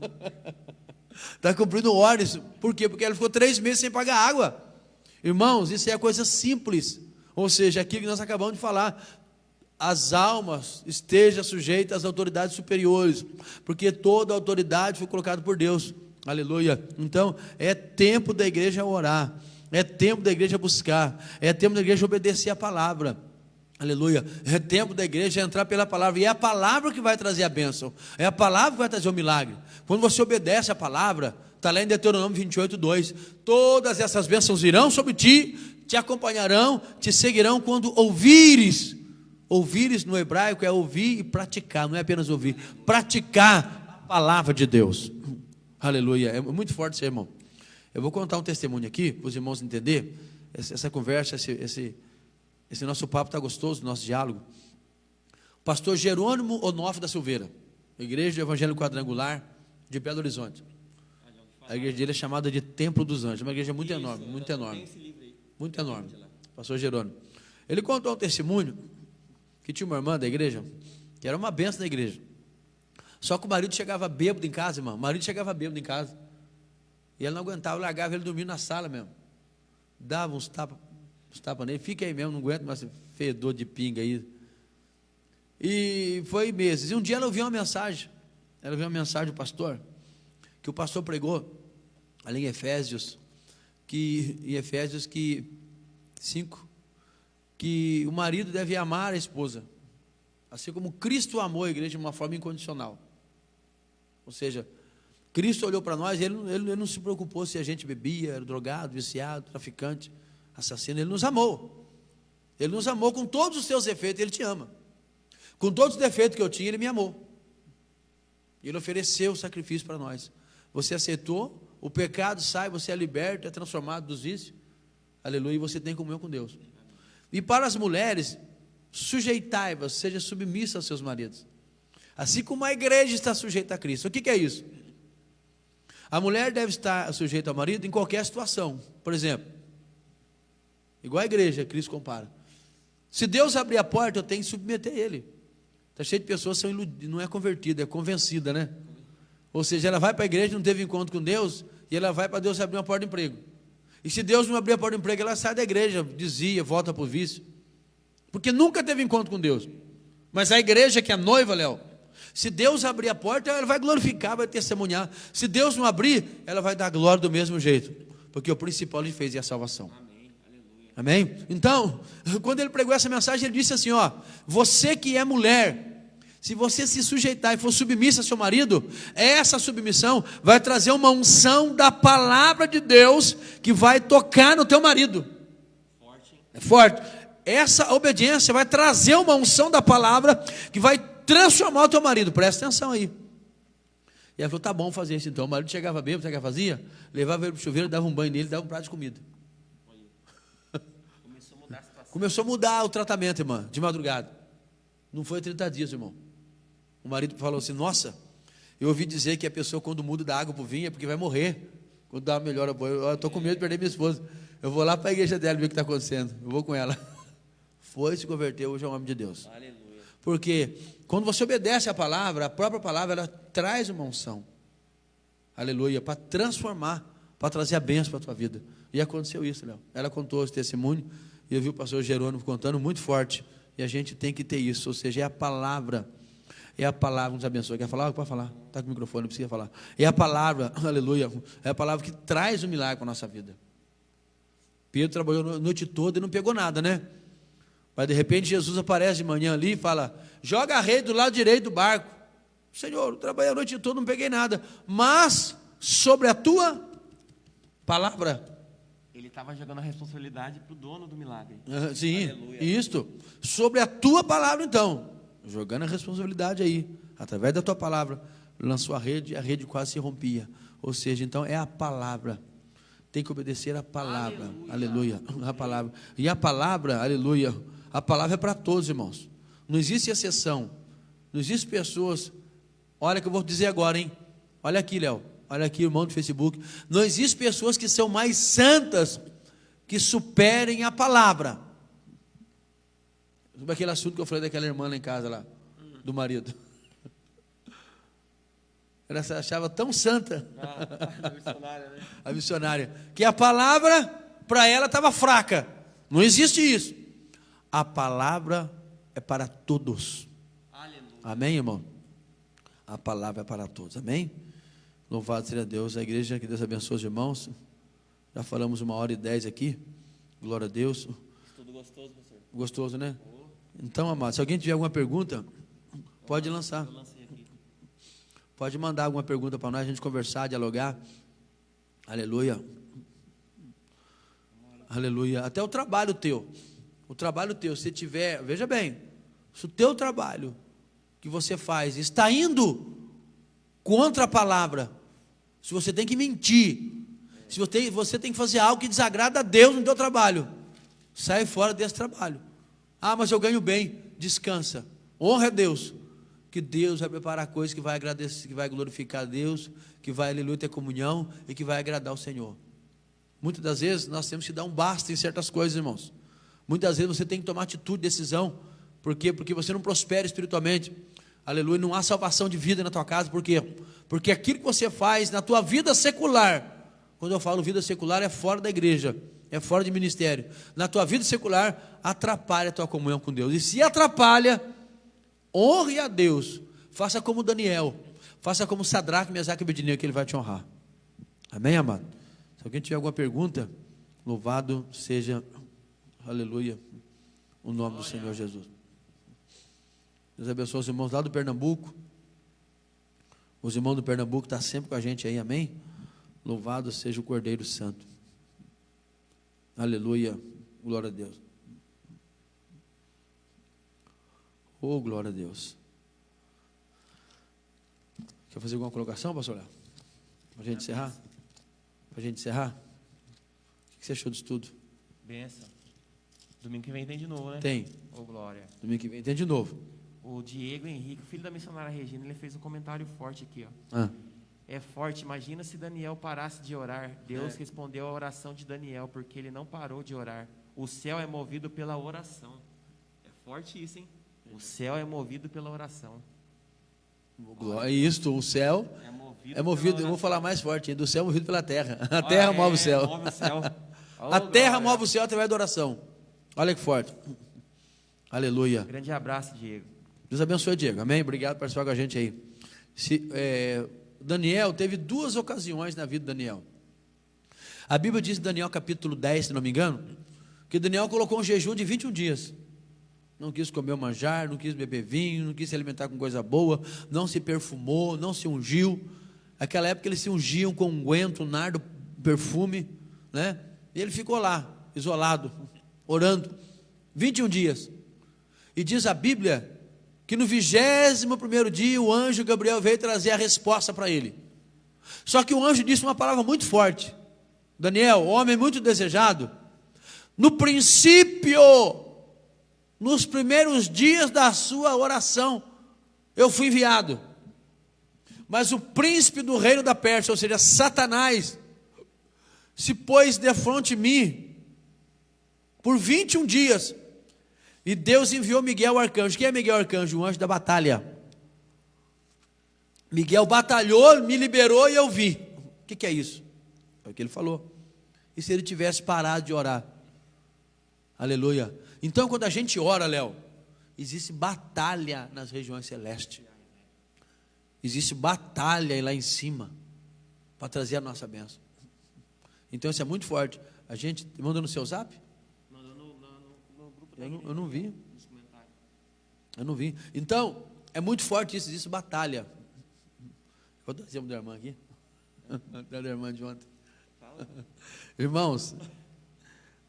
Está cumprindo ordens. Por quê? Porque ela ficou 3 meses sem pagar água. Irmãos, isso é coisa simples. Ou seja, aquilo que nós acabamos de falar. As almas estejam sujeitas às autoridades superiores. Porque toda autoridade foi colocada por Deus. Aleluia. Então, é tempo da igreja orar. É tempo da igreja buscar. É tempo da igreja obedecer a palavra. Aleluia. É tempo da igreja entrar pela palavra. E é a palavra que vai trazer a bênção. É a palavra que vai trazer o milagre. Quando você obedece a palavra, está lá em Deuteronômio 28:2. Todas essas bênçãos virão sobre ti, te acompanharão, te seguirão quando ouvires. Ouvires no hebraico é ouvir e praticar, não é apenas ouvir. Praticar a palavra de Deus. Aleluia. É muito forte isso, irmão. Eu vou contar um testemunho aqui, para os irmãos entenderem. Essa conversa, esse nosso papo está gostoso, nosso diálogo. O pastor Jerônimo Onofre da Silveira, Igreja do Evangelho Quadrangular de Belo Horizonte. A igreja dele é chamada de Templo dos Anjos, uma igreja muito enorme, muito enorme. Muito enorme. Pastor Jerônimo. Ele contou um testemunho que tinha uma irmã da igreja, que era uma benção da igreja. Só que o marido chegava bêbado em casa, irmão. O marido chegava bêbado em casa. E ela não aguentava, largava ele dormir na sala mesmo. Dava uns tapas nele, fica aí mesmo, não aguento mais esse fedor de pinga aí. E foi meses. E um dia ela ouviu uma mensagem. Ela ouviu uma mensagem do pastor, que o pastor pregou ali em Efésios, que 5, que o marido deve amar a esposa, assim como Cristo amou a igreja de uma forma incondicional. Ou seja, Cristo olhou para nós, ele não se preocupou se a gente bebia, era drogado, viciado, traficante, assassino. Ele nos amou. Ele nos amou com todos os seus defeitos. Ele te ama. Com todos os defeitos que eu tinha, ele me amou. Ele ofereceu o sacrifício para nós. Você aceitou, o pecado sai, você é liberto, é transformado dos vícios. Aleluia, e você tem comunhão com Deus. E para as mulheres, sujeitai-vos, seja submissa aos seus maridos. Assim como a igreja está sujeita a Cristo. O que é isso? A mulher deve estar sujeita ao marido em qualquer situação. Por exemplo, igual a igreja, Cristo compara. Se Deus abrir a porta, eu tenho que submeter a Ele. Está cheio de pessoas que são iludidas, não é convertida, é convencida, né? Ou seja, ela vai para a igreja, não teve encontro com Deus, e ela vai para Deus abrir uma porta de emprego. E se Deus não abrir a porta de emprego, ela sai da igreja, desvia, volta para o vício. Porque nunca teve encontro com Deus. Mas a igreja que é noiva, Léo, se Deus abrir a porta, ela vai glorificar, vai testemunhar. Se Deus não abrir, ela vai dar glória do mesmo jeito. Porque o principal ele fez é a salvação. Amém? Então, quando ele pregou essa mensagem, ele disse assim, ó, você que é mulher, se você se sujeitar e for submissa ao seu marido, essa submissão vai trazer uma unção da palavra de Deus, que vai tocar no teu marido. É forte. Essa obediência vai trazer uma unção da palavra, que vai transformar o teu marido. Presta atenção aí. E ela falou, tá bom fazer isso então. O marido chegava bêbado, sabe o que ela fazia? Levava ele para o chuveiro, dava um banho nele, dava um prato de comida. Começou a mudar o tratamento, irmã, de madrugada. Não foi 30 dias, irmão. O marido falou assim, nossa, eu ouvi dizer que a pessoa quando muda da água para o vinho é porque vai morrer. Quando dá uma melhora, eu estou com medo de perder minha esposa. Eu vou lá para a igreja dela ver o que está acontecendo. Eu vou com ela. Foi, se converteu, hoje é um homem de Deus. Aleluia. Porque quando você obedece a palavra, a própria palavra, ela traz uma unção. Aleluia, para transformar, para trazer a bênção para a tua vida. E aconteceu isso, Léo. Ela contou esse testemunho. E eu vi o pastor Jerônimo contando muito forte. E a gente tem que ter isso. Ou seja, é a palavra. É a palavra que nos abençoa. Quer falar? Pode falar. Está com o microfone, não precisa falar. É a palavra, aleluia. É a palavra que traz o milagre para a nossa vida. Pedro trabalhou a noite toda e não pegou nada, né? Mas de repente Jesus aparece de manhã ali e fala, joga a rede do lado direito do barco. Senhor, eu trabalhei a noite toda, não peguei nada. Mas sobre a tua palavra. Ele estava jogando a responsabilidade para o dono do milagre. Sim, aleluia. Isto. Sobre a tua palavra, então. Jogando a responsabilidade aí. Através da tua palavra. Lançou a rede quase se rompia. Ou seja, então é a palavra. Tem que obedecer a palavra. Aleluia. A palavra. E a palavra, aleluia. A palavra é para todos, irmãos. Não existe exceção. Não existe pessoas. Olha que eu vou dizer agora, hein? Olha aqui, Léo. Olha aqui, irmão do Facebook. Não existe pessoas que são mais santas que superem a palavra. Sobre aquele assunto que eu falei daquela irmã lá em casa lá, do marido. Ela se achava tão santa. A missionária, né? A missionária. Que a palavra, para ela, estava fraca. Não existe isso. A palavra é para todos. Aleluia. Amém, irmão? A palavra é para todos. Amém? Louvado seja Deus. A igreja, que Deus abençoe os irmãos. Já falamos 1h10 aqui. Glória a Deus. Estudo gostoso, pastor. Gostoso, né? Então, amado, se alguém tiver alguma pergunta, pode lançar. Eu lancei aqui. Pode mandar alguma pergunta para nós, a gente conversar, dialogar. Aleluia. Aleluia. Até o trabalho teu. O trabalho teu, se tiver, veja bem, se o teu trabalho que você faz está indo contra a palavra, se você tem que mentir, se você tem que fazer algo que desagrada a Deus no teu trabalho, sai fora desse trabalho. Ah, mas eu ganho bem. Descansa. Honra a Deus. Que Deus vai preparar coisas que vai agradecer, que vai glorificar a Deus, que vai, aleluia, ter comunhão e que vai agradar o Senhor. Muitas das vezes nós temos que dar um basta em certas coisas, irmãos. Muitas vezes você tem que tomar atitude, decisão. Por quê? Porque você não prospera espiritualmente. Aleluia, não há salvação de vida na tua casa. Por quê? Porque aquilo que você faz na tua vida secular, quando eu falo vida secular, é fora da igreja, é fora de ministério. Na tua vida secular, atrapalha a tua comunhão com Deus. E se atrapalha, honre a Deus. Faça como Daniel, faça como Sadraque, Mesaque e Abednego, que ele vai te honrar. Amém, amado? Se alguém tiver alguma pergunta, louvado seja, aleluia, o nome do Senhor Jesus. Deus abençoe os irmãos lá do Pernambuco. Os irmãos do Pernambuco estão sempre com a gente aí, amém? Louvado seja o Cordeiro Santo. Aleluia, glória a Deus. Oh, glória a Deus. Quer fazer alguma colocação, pastor Léo? Para a gente encerrar? Para a gente encerrar? O que você achou disso tudo? Benção. Domingo que vem tem de novo, né? Tem. Ô, glória. Domingo que vem tem de novo. O Diego Henrique, filho da missionária Regina, ele fez um comentário forte aqui, ó. Ah. É forte, imagina se Daniel parasse de orar. Deus respondeu a oração de Daniel, porque ele não parou de orar. O céu é movido pela oração. É forte isso, hein? O céu é movido pela oração. É isto, o céu é movido, eu vou falar mais forte, hein? Do céu é movido pela terra. A terra move o céu. Move o céu. A terra move o céu através da oração. Olha que forte. Aleluia. Grande abraço, Diego. Deus abençoe, Diego. Amém? Obrigado por participar com a gente aí. Daniel teve 2 ocasiões na vida de Daniel. A Bíblia diz em Daniel capítulo 10, se não me engano, que Daniel colocou um jejum de 21 dias. Não quis comer o manjar, não quis beber vinho, não quis se alimentar com coisa boa, não se perfumou, não se ungiu. Naquela época eles se ungiam com unguento, nardo, perfume, né? E ele ficou lá, isolado, orando, 21 dias. E diz a Bíblia que no 21º dia o anjo Gabriel veio trazer a resposta para ele. Só que o anjo disse uma palavra muito forte. Daniel, homem muito desejado, no princípio, nos primeiros dias da sua oração, eu fui enviado. Mas o príncipe do reino da Pérsia, ou seja, Satanás, se pôs defronte de mim por 21 dias. E Deus enviou Miguel o arcanjo. Quem é Miguel o arcanjo? O anjo da batalha. Miguel batalhou, me liberou e eu vi. O que é isso? É o que ele falou. E se ele tivesse parado de orar? Aleluia. Então, quando a gente ora, Léo, existe batalha nas regiões celestes. Existe batalha lá em cima para trazer a nossa bênção. Então, isso é muito forte. A gente manda no seu zap? No grupo Eu não vi. nos comentários. Eu não vi. Então, é muito forte isso, existe batalha. Vou trazer uma da irmã aqui. Da irmã de ontem. Irmãos,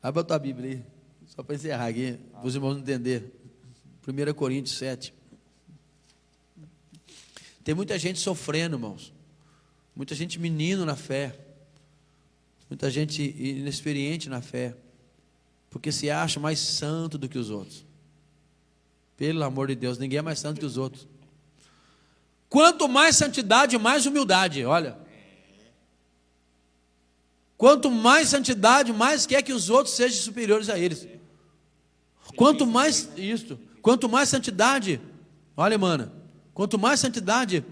abra a tua Bíblia aí. Só para encerrar aqui, para os irmãos entenderem. 1 Coríntios 7. Tem muita gente sofrendo, irmãos. Muita gente menino na fé. Muita gente inexperiente na fé. Porque se acha mais santo do que os outros. Pelo amor de Deus, ninguém é mais santo que os outros. Quanto mais santidade, mais humildade. Olha. Quanto mais santidade, mais quer que os outros sejam superiores a eles. Quanto mais quanto mais santidade, olha, mano, quanto mais santidade,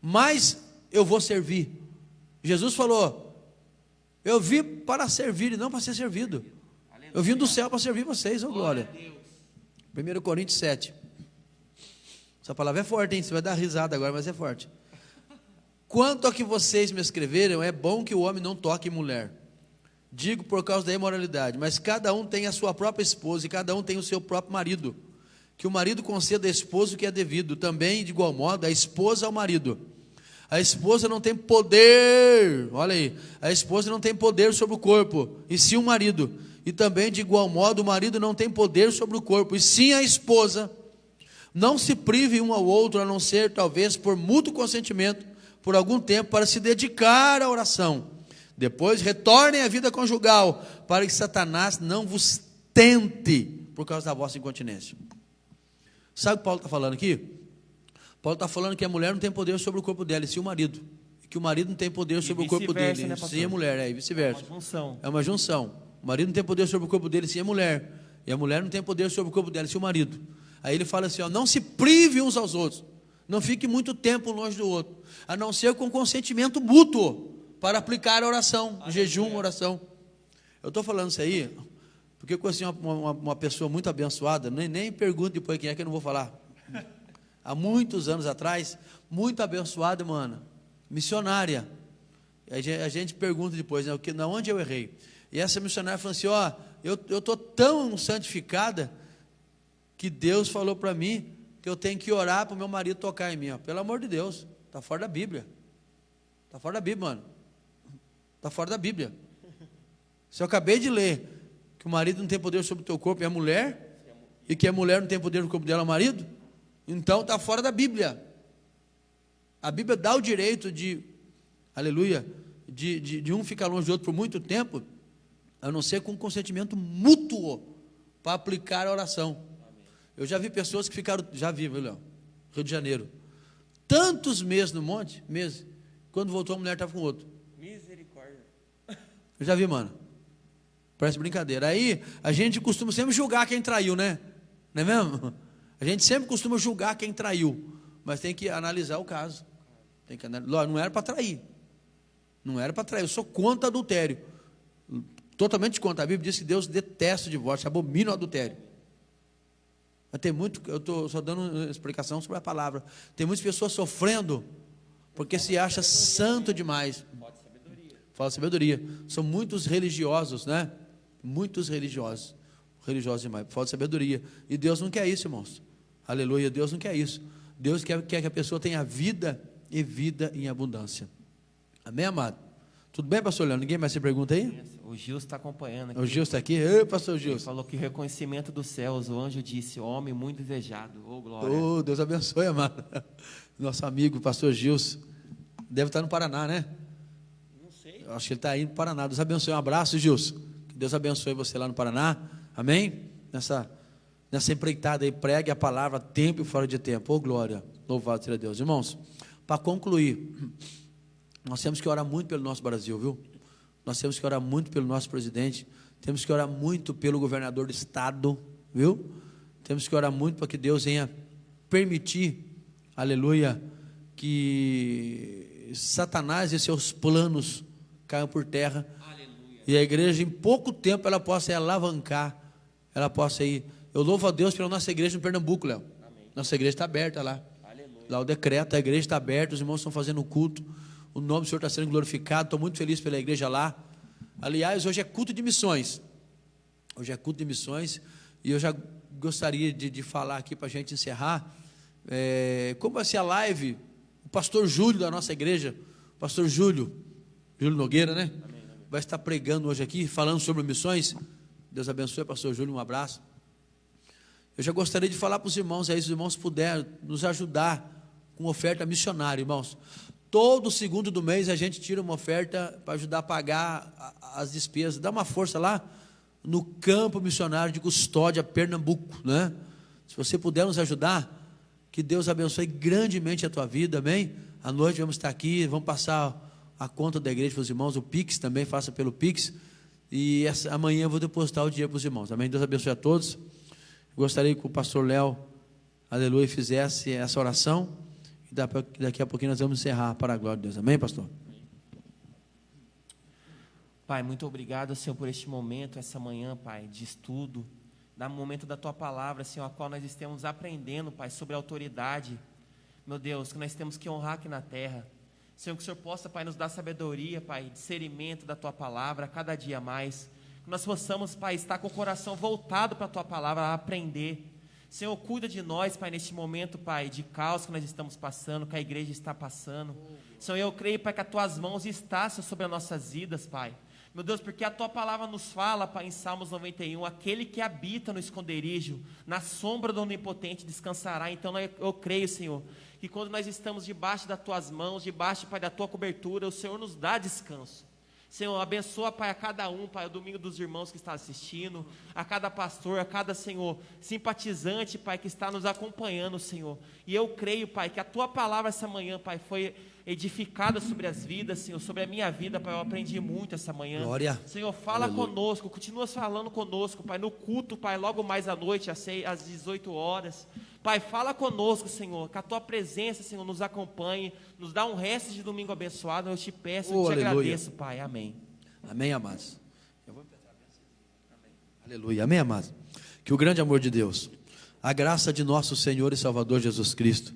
mas eu vou servir. Jesus falou: eu vim para servir e não para ser servido. Eu vim do céu para servir vocês, ô glória. 1 Coríntios 7. Essa palavra é forte, hein? Você vai dar risada agora, mas é forte. Quanto ao que vocês me escreveram, é bom que o homem não toque mulher. Digo por causa da imoralidade, mas cada um tem a sua própria esposa e cada um tem o seu próprio marido. Que o marido conceda à esposa o que é devido, também de igual modo a esposa ao marido. A esposa não tem poder, olha aí, a esposa não tem poder sobre o corpo, e sim o marido. E também de igual modo o marido não tem poder sobre o corpo, e sim a esposa. Não se prive um ao outro, a não ser talvez por mútuo consentimento, por algum tempo, para se dedicar à oração. Depois retornem à vida conjugal, para que Satanás não vos tente, por causa da vossa incontinência. Sabe o que Paulo está falando aqui? Paulo está falando que a mulher não tem poder sobre o corpo dela, e sim o marido. E que o marido não tem poder sobre o corpo dele, né, sim a mulher, e vice-versa. É uma junção. O marido não tem poder sobre o corpo dele, sim a mulher. E a mulher não tem poder sobre o corpo dela, sim o marido. Aí ele fala assim, ó, não se prive uns aos outros. Não fique muito tempo longe do outro. A não ser com consentimento mútuo, para aplicar a oração, jejum, oração. Eu estou falando isso aí, porque eu conheci uma pessoa muito abençoada, nem pergunto depois quem é, que eu não vou falar. Há muitos anos atrás, muito abençoada, mano, missionária. A gente pergunta depois, né, onde eu errei. E essa missionária falou assim, ó, eu estou tão santificada, que Deus falou para mim, que eu tenho que orar para o meu marido tocar em mim, ó. Pelo amor de Deus, está fora da Bíblia. Está fora da Bíblia, mano. Está fora da Bíblia. Se eu acabei de ler que o marido não tem poder sobre o teu corpo, é a mulher, e que a mulher não tem poder no corpo dela, é o marido, então está fora da Bíblia. A Bíblia dá o direito de, aleluia, de um ficar longe do outro por muito tempo, a não ser com consentimento mútuo, para aplicar a oração. Eu já vi pessoas que ficaram, já vi, viu, Léo? Rio de Janeiro, tantos meses no monte, meses, quando voltou a mulher estava com outro. Misericórdia. Eu já vi, mano. Parece brincadeira. Aí a gente costuma sempre julgar quem traiu, né? Não é mesmo? A gente sempre costuma julgar quem traiu, mas tem que analisar o caso. Tem que analisar. Não era para trair. Não era para trair. Eu sou contra adultério. Totalmente contra. A Bíblia diz que Deus detesta o divórcio, abomina o adultério. Mas tem muito, eu estou só dando uma explicação sobre a palavra. Tem muitas pessoas sofrendo porque se acha santo demais. Fala sabedoria. São muitos religiosos, né? Muitos religiosos. Religiosos demais. Falta sabedoria. E Deus não quer isso, irmãos. Aleluia. Deus não quer isso. Deus quer que a pessoa tenha vida e vida em abundância. Amém, amado? Tudo bem, pastor Leandro? Ninguém mais se pergunta aí? O Gilson está acompanhando aqui. O Gilson está aqui? Ei, pastor Gilson. Ele falou que o reconhecimento dos céus, o anjo disse, homem muito desejado. Ô, glória. Oh, Deus abençoe, amado. Nosso amigo, pastor Gilson. Deve estar no Paraná, né? Não sei. Eu acho que ele está indo para o Paraná. Deus abençoe. Um abraço, Gilson. Que Deus abençoe você lá no Paraná. Amém? Nessa empreitada aí, pregue a palavra tempo e fora de tempo. Oh, glória. Louvado seja Deus. Irmãos, para concluir, nós temos que orar muito pelo nosso Brasil, viu? Nós temos que orar muito pelo nosso presidente. Temos que orar muito pelo governador do estado, viu? Temos que orar muito para que Deus venha permitir, aleluia, que Satanás e seus planos caiam por terra. Aleluia. E a igreja, em pouco tempo, ela possa alavancar, ela possa ir. Eu louvo a Deus pela nossa igreja no Pernambuco, Léo. Amém. Nossa igreja está aberta lá. Aleluia. Lá o decreto, a igreja está aberta, os irmãos estão fazendo o culto. O nome do Senhor está sendo glorificado. Estou muito feliz pela igreja lá. Aliás, hoje é culto de missões. Hoje é culto de missões. E eu já gostaria de falar aqui para a gente encerrar. Como vai ser a live? O pastor Júlio da nossa igreja, o pastor Júlio Nogueira, né? Amém. Vai estar pregando hoje aqui, falando sobre missões. Deus abençoe, pastor Júlio, um abraço. Eu já gostaria de falar para os irmãos aí, se os irmãos puderem nos ajudar com oferta missionária, irmãos. Todo segundo do mês a gente tira uma oferta para ajudar a pagar as despesas. Dá uma força lá no campo missionário de Custódia, Pernambuco, né? Se você puder nos ajudar, que Deus abençoe grandemente a tua vida, amém? À noite vamos estar aqui, vamos passar a conta da igreja para os irmãos, o Pix também, faça pelo Pix. E amanhã eu vou depositar o dinheiro para os irmãos, amém? Deus abençoe a todos. Gostaria que o pastor Léo, aleluia, fizesse essa oração. daqui a pouquinho nós vamos encerrar para a glória de Deus. Amém, pastor? Pai, muito obrigado, Senhor, por este momento, essa manhã, Pai, de estudo, no momento da Tua palavra, Senhor, a qual nós estamos aprendendo, Pai, sobre a autoridade, meu Deus, que nós temos que honrar aqui na terra. Senhor, que o Senhor possa, Pai, nos dar sabedoria, Pai, discernimento da Tua palavra, a cada dia mais, que nós possamos, Pai, estar com o coração voltado para a Tua palavra, a aprender. Senhor, cuida de nós, Pai, neste momento, Pai, de caos que nós estamos passando, que a igreja está passando. Senhor, eu creio, Pai, que as Tuas mãos estão sobre as nossas vidas, Pai. Meu Deus, porque a Tua palavra nos fala, Pai, em Salmos 91, aquele que habita no esconderijo, na sombra do Onipotente descansará. Então eu creio, Senhor, que quando nós estamos debaixo das Tuas mãos, debaixo, Pai, da Tua cobertura, o Senhor nos dá descanso. Senhor, abençoa, Pai, a cada um, Pai, o domingo dos irmãos que está assistindo, a cada pastor, a cada, Senhor, simpatizante, Pai, que está nos acompanhando, Senhor. E eu creio, Pai, que a Tua palavra essa manhã, Pai, foi edificada sobre as vidas, Senhor, sobre a minha vida, Pai, eu aprendi muito essa manhã. Glória. Senhor, fala Aleluia. conosco, continua falando conosco, Pai, no culto, Pai, logo mais à noite, às 18 horas. Pai, fala conosco, Senhor, que a Tua presença, Senhor, nos acompanhe, nos dá um resto de domingo abençoado. Eu te peço, eu te aleluia. agradeço, Pai, amém. Amém, amados. Eu vou empezar a Amém. Aleluia. Amém, amados. Que o grande amor de Deus, a graça de nosso Senhor e Salvador Jesus Cristo,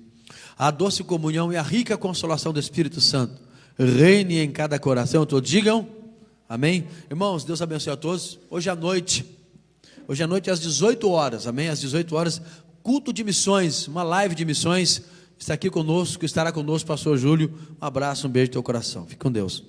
a doce comunhão e a rica consolação do Espírito Santo reine em cada coração. Todos digam amém. Irmãos, Deus abençoe a todos. Hoje à noite às 18 horas, amém? Às 18 horas, culto de missões, uma live de missões. Está aqui conosco, estará conosco o pastor Júlio. Um abraço, um beijo no teu coração. Fique com Deus.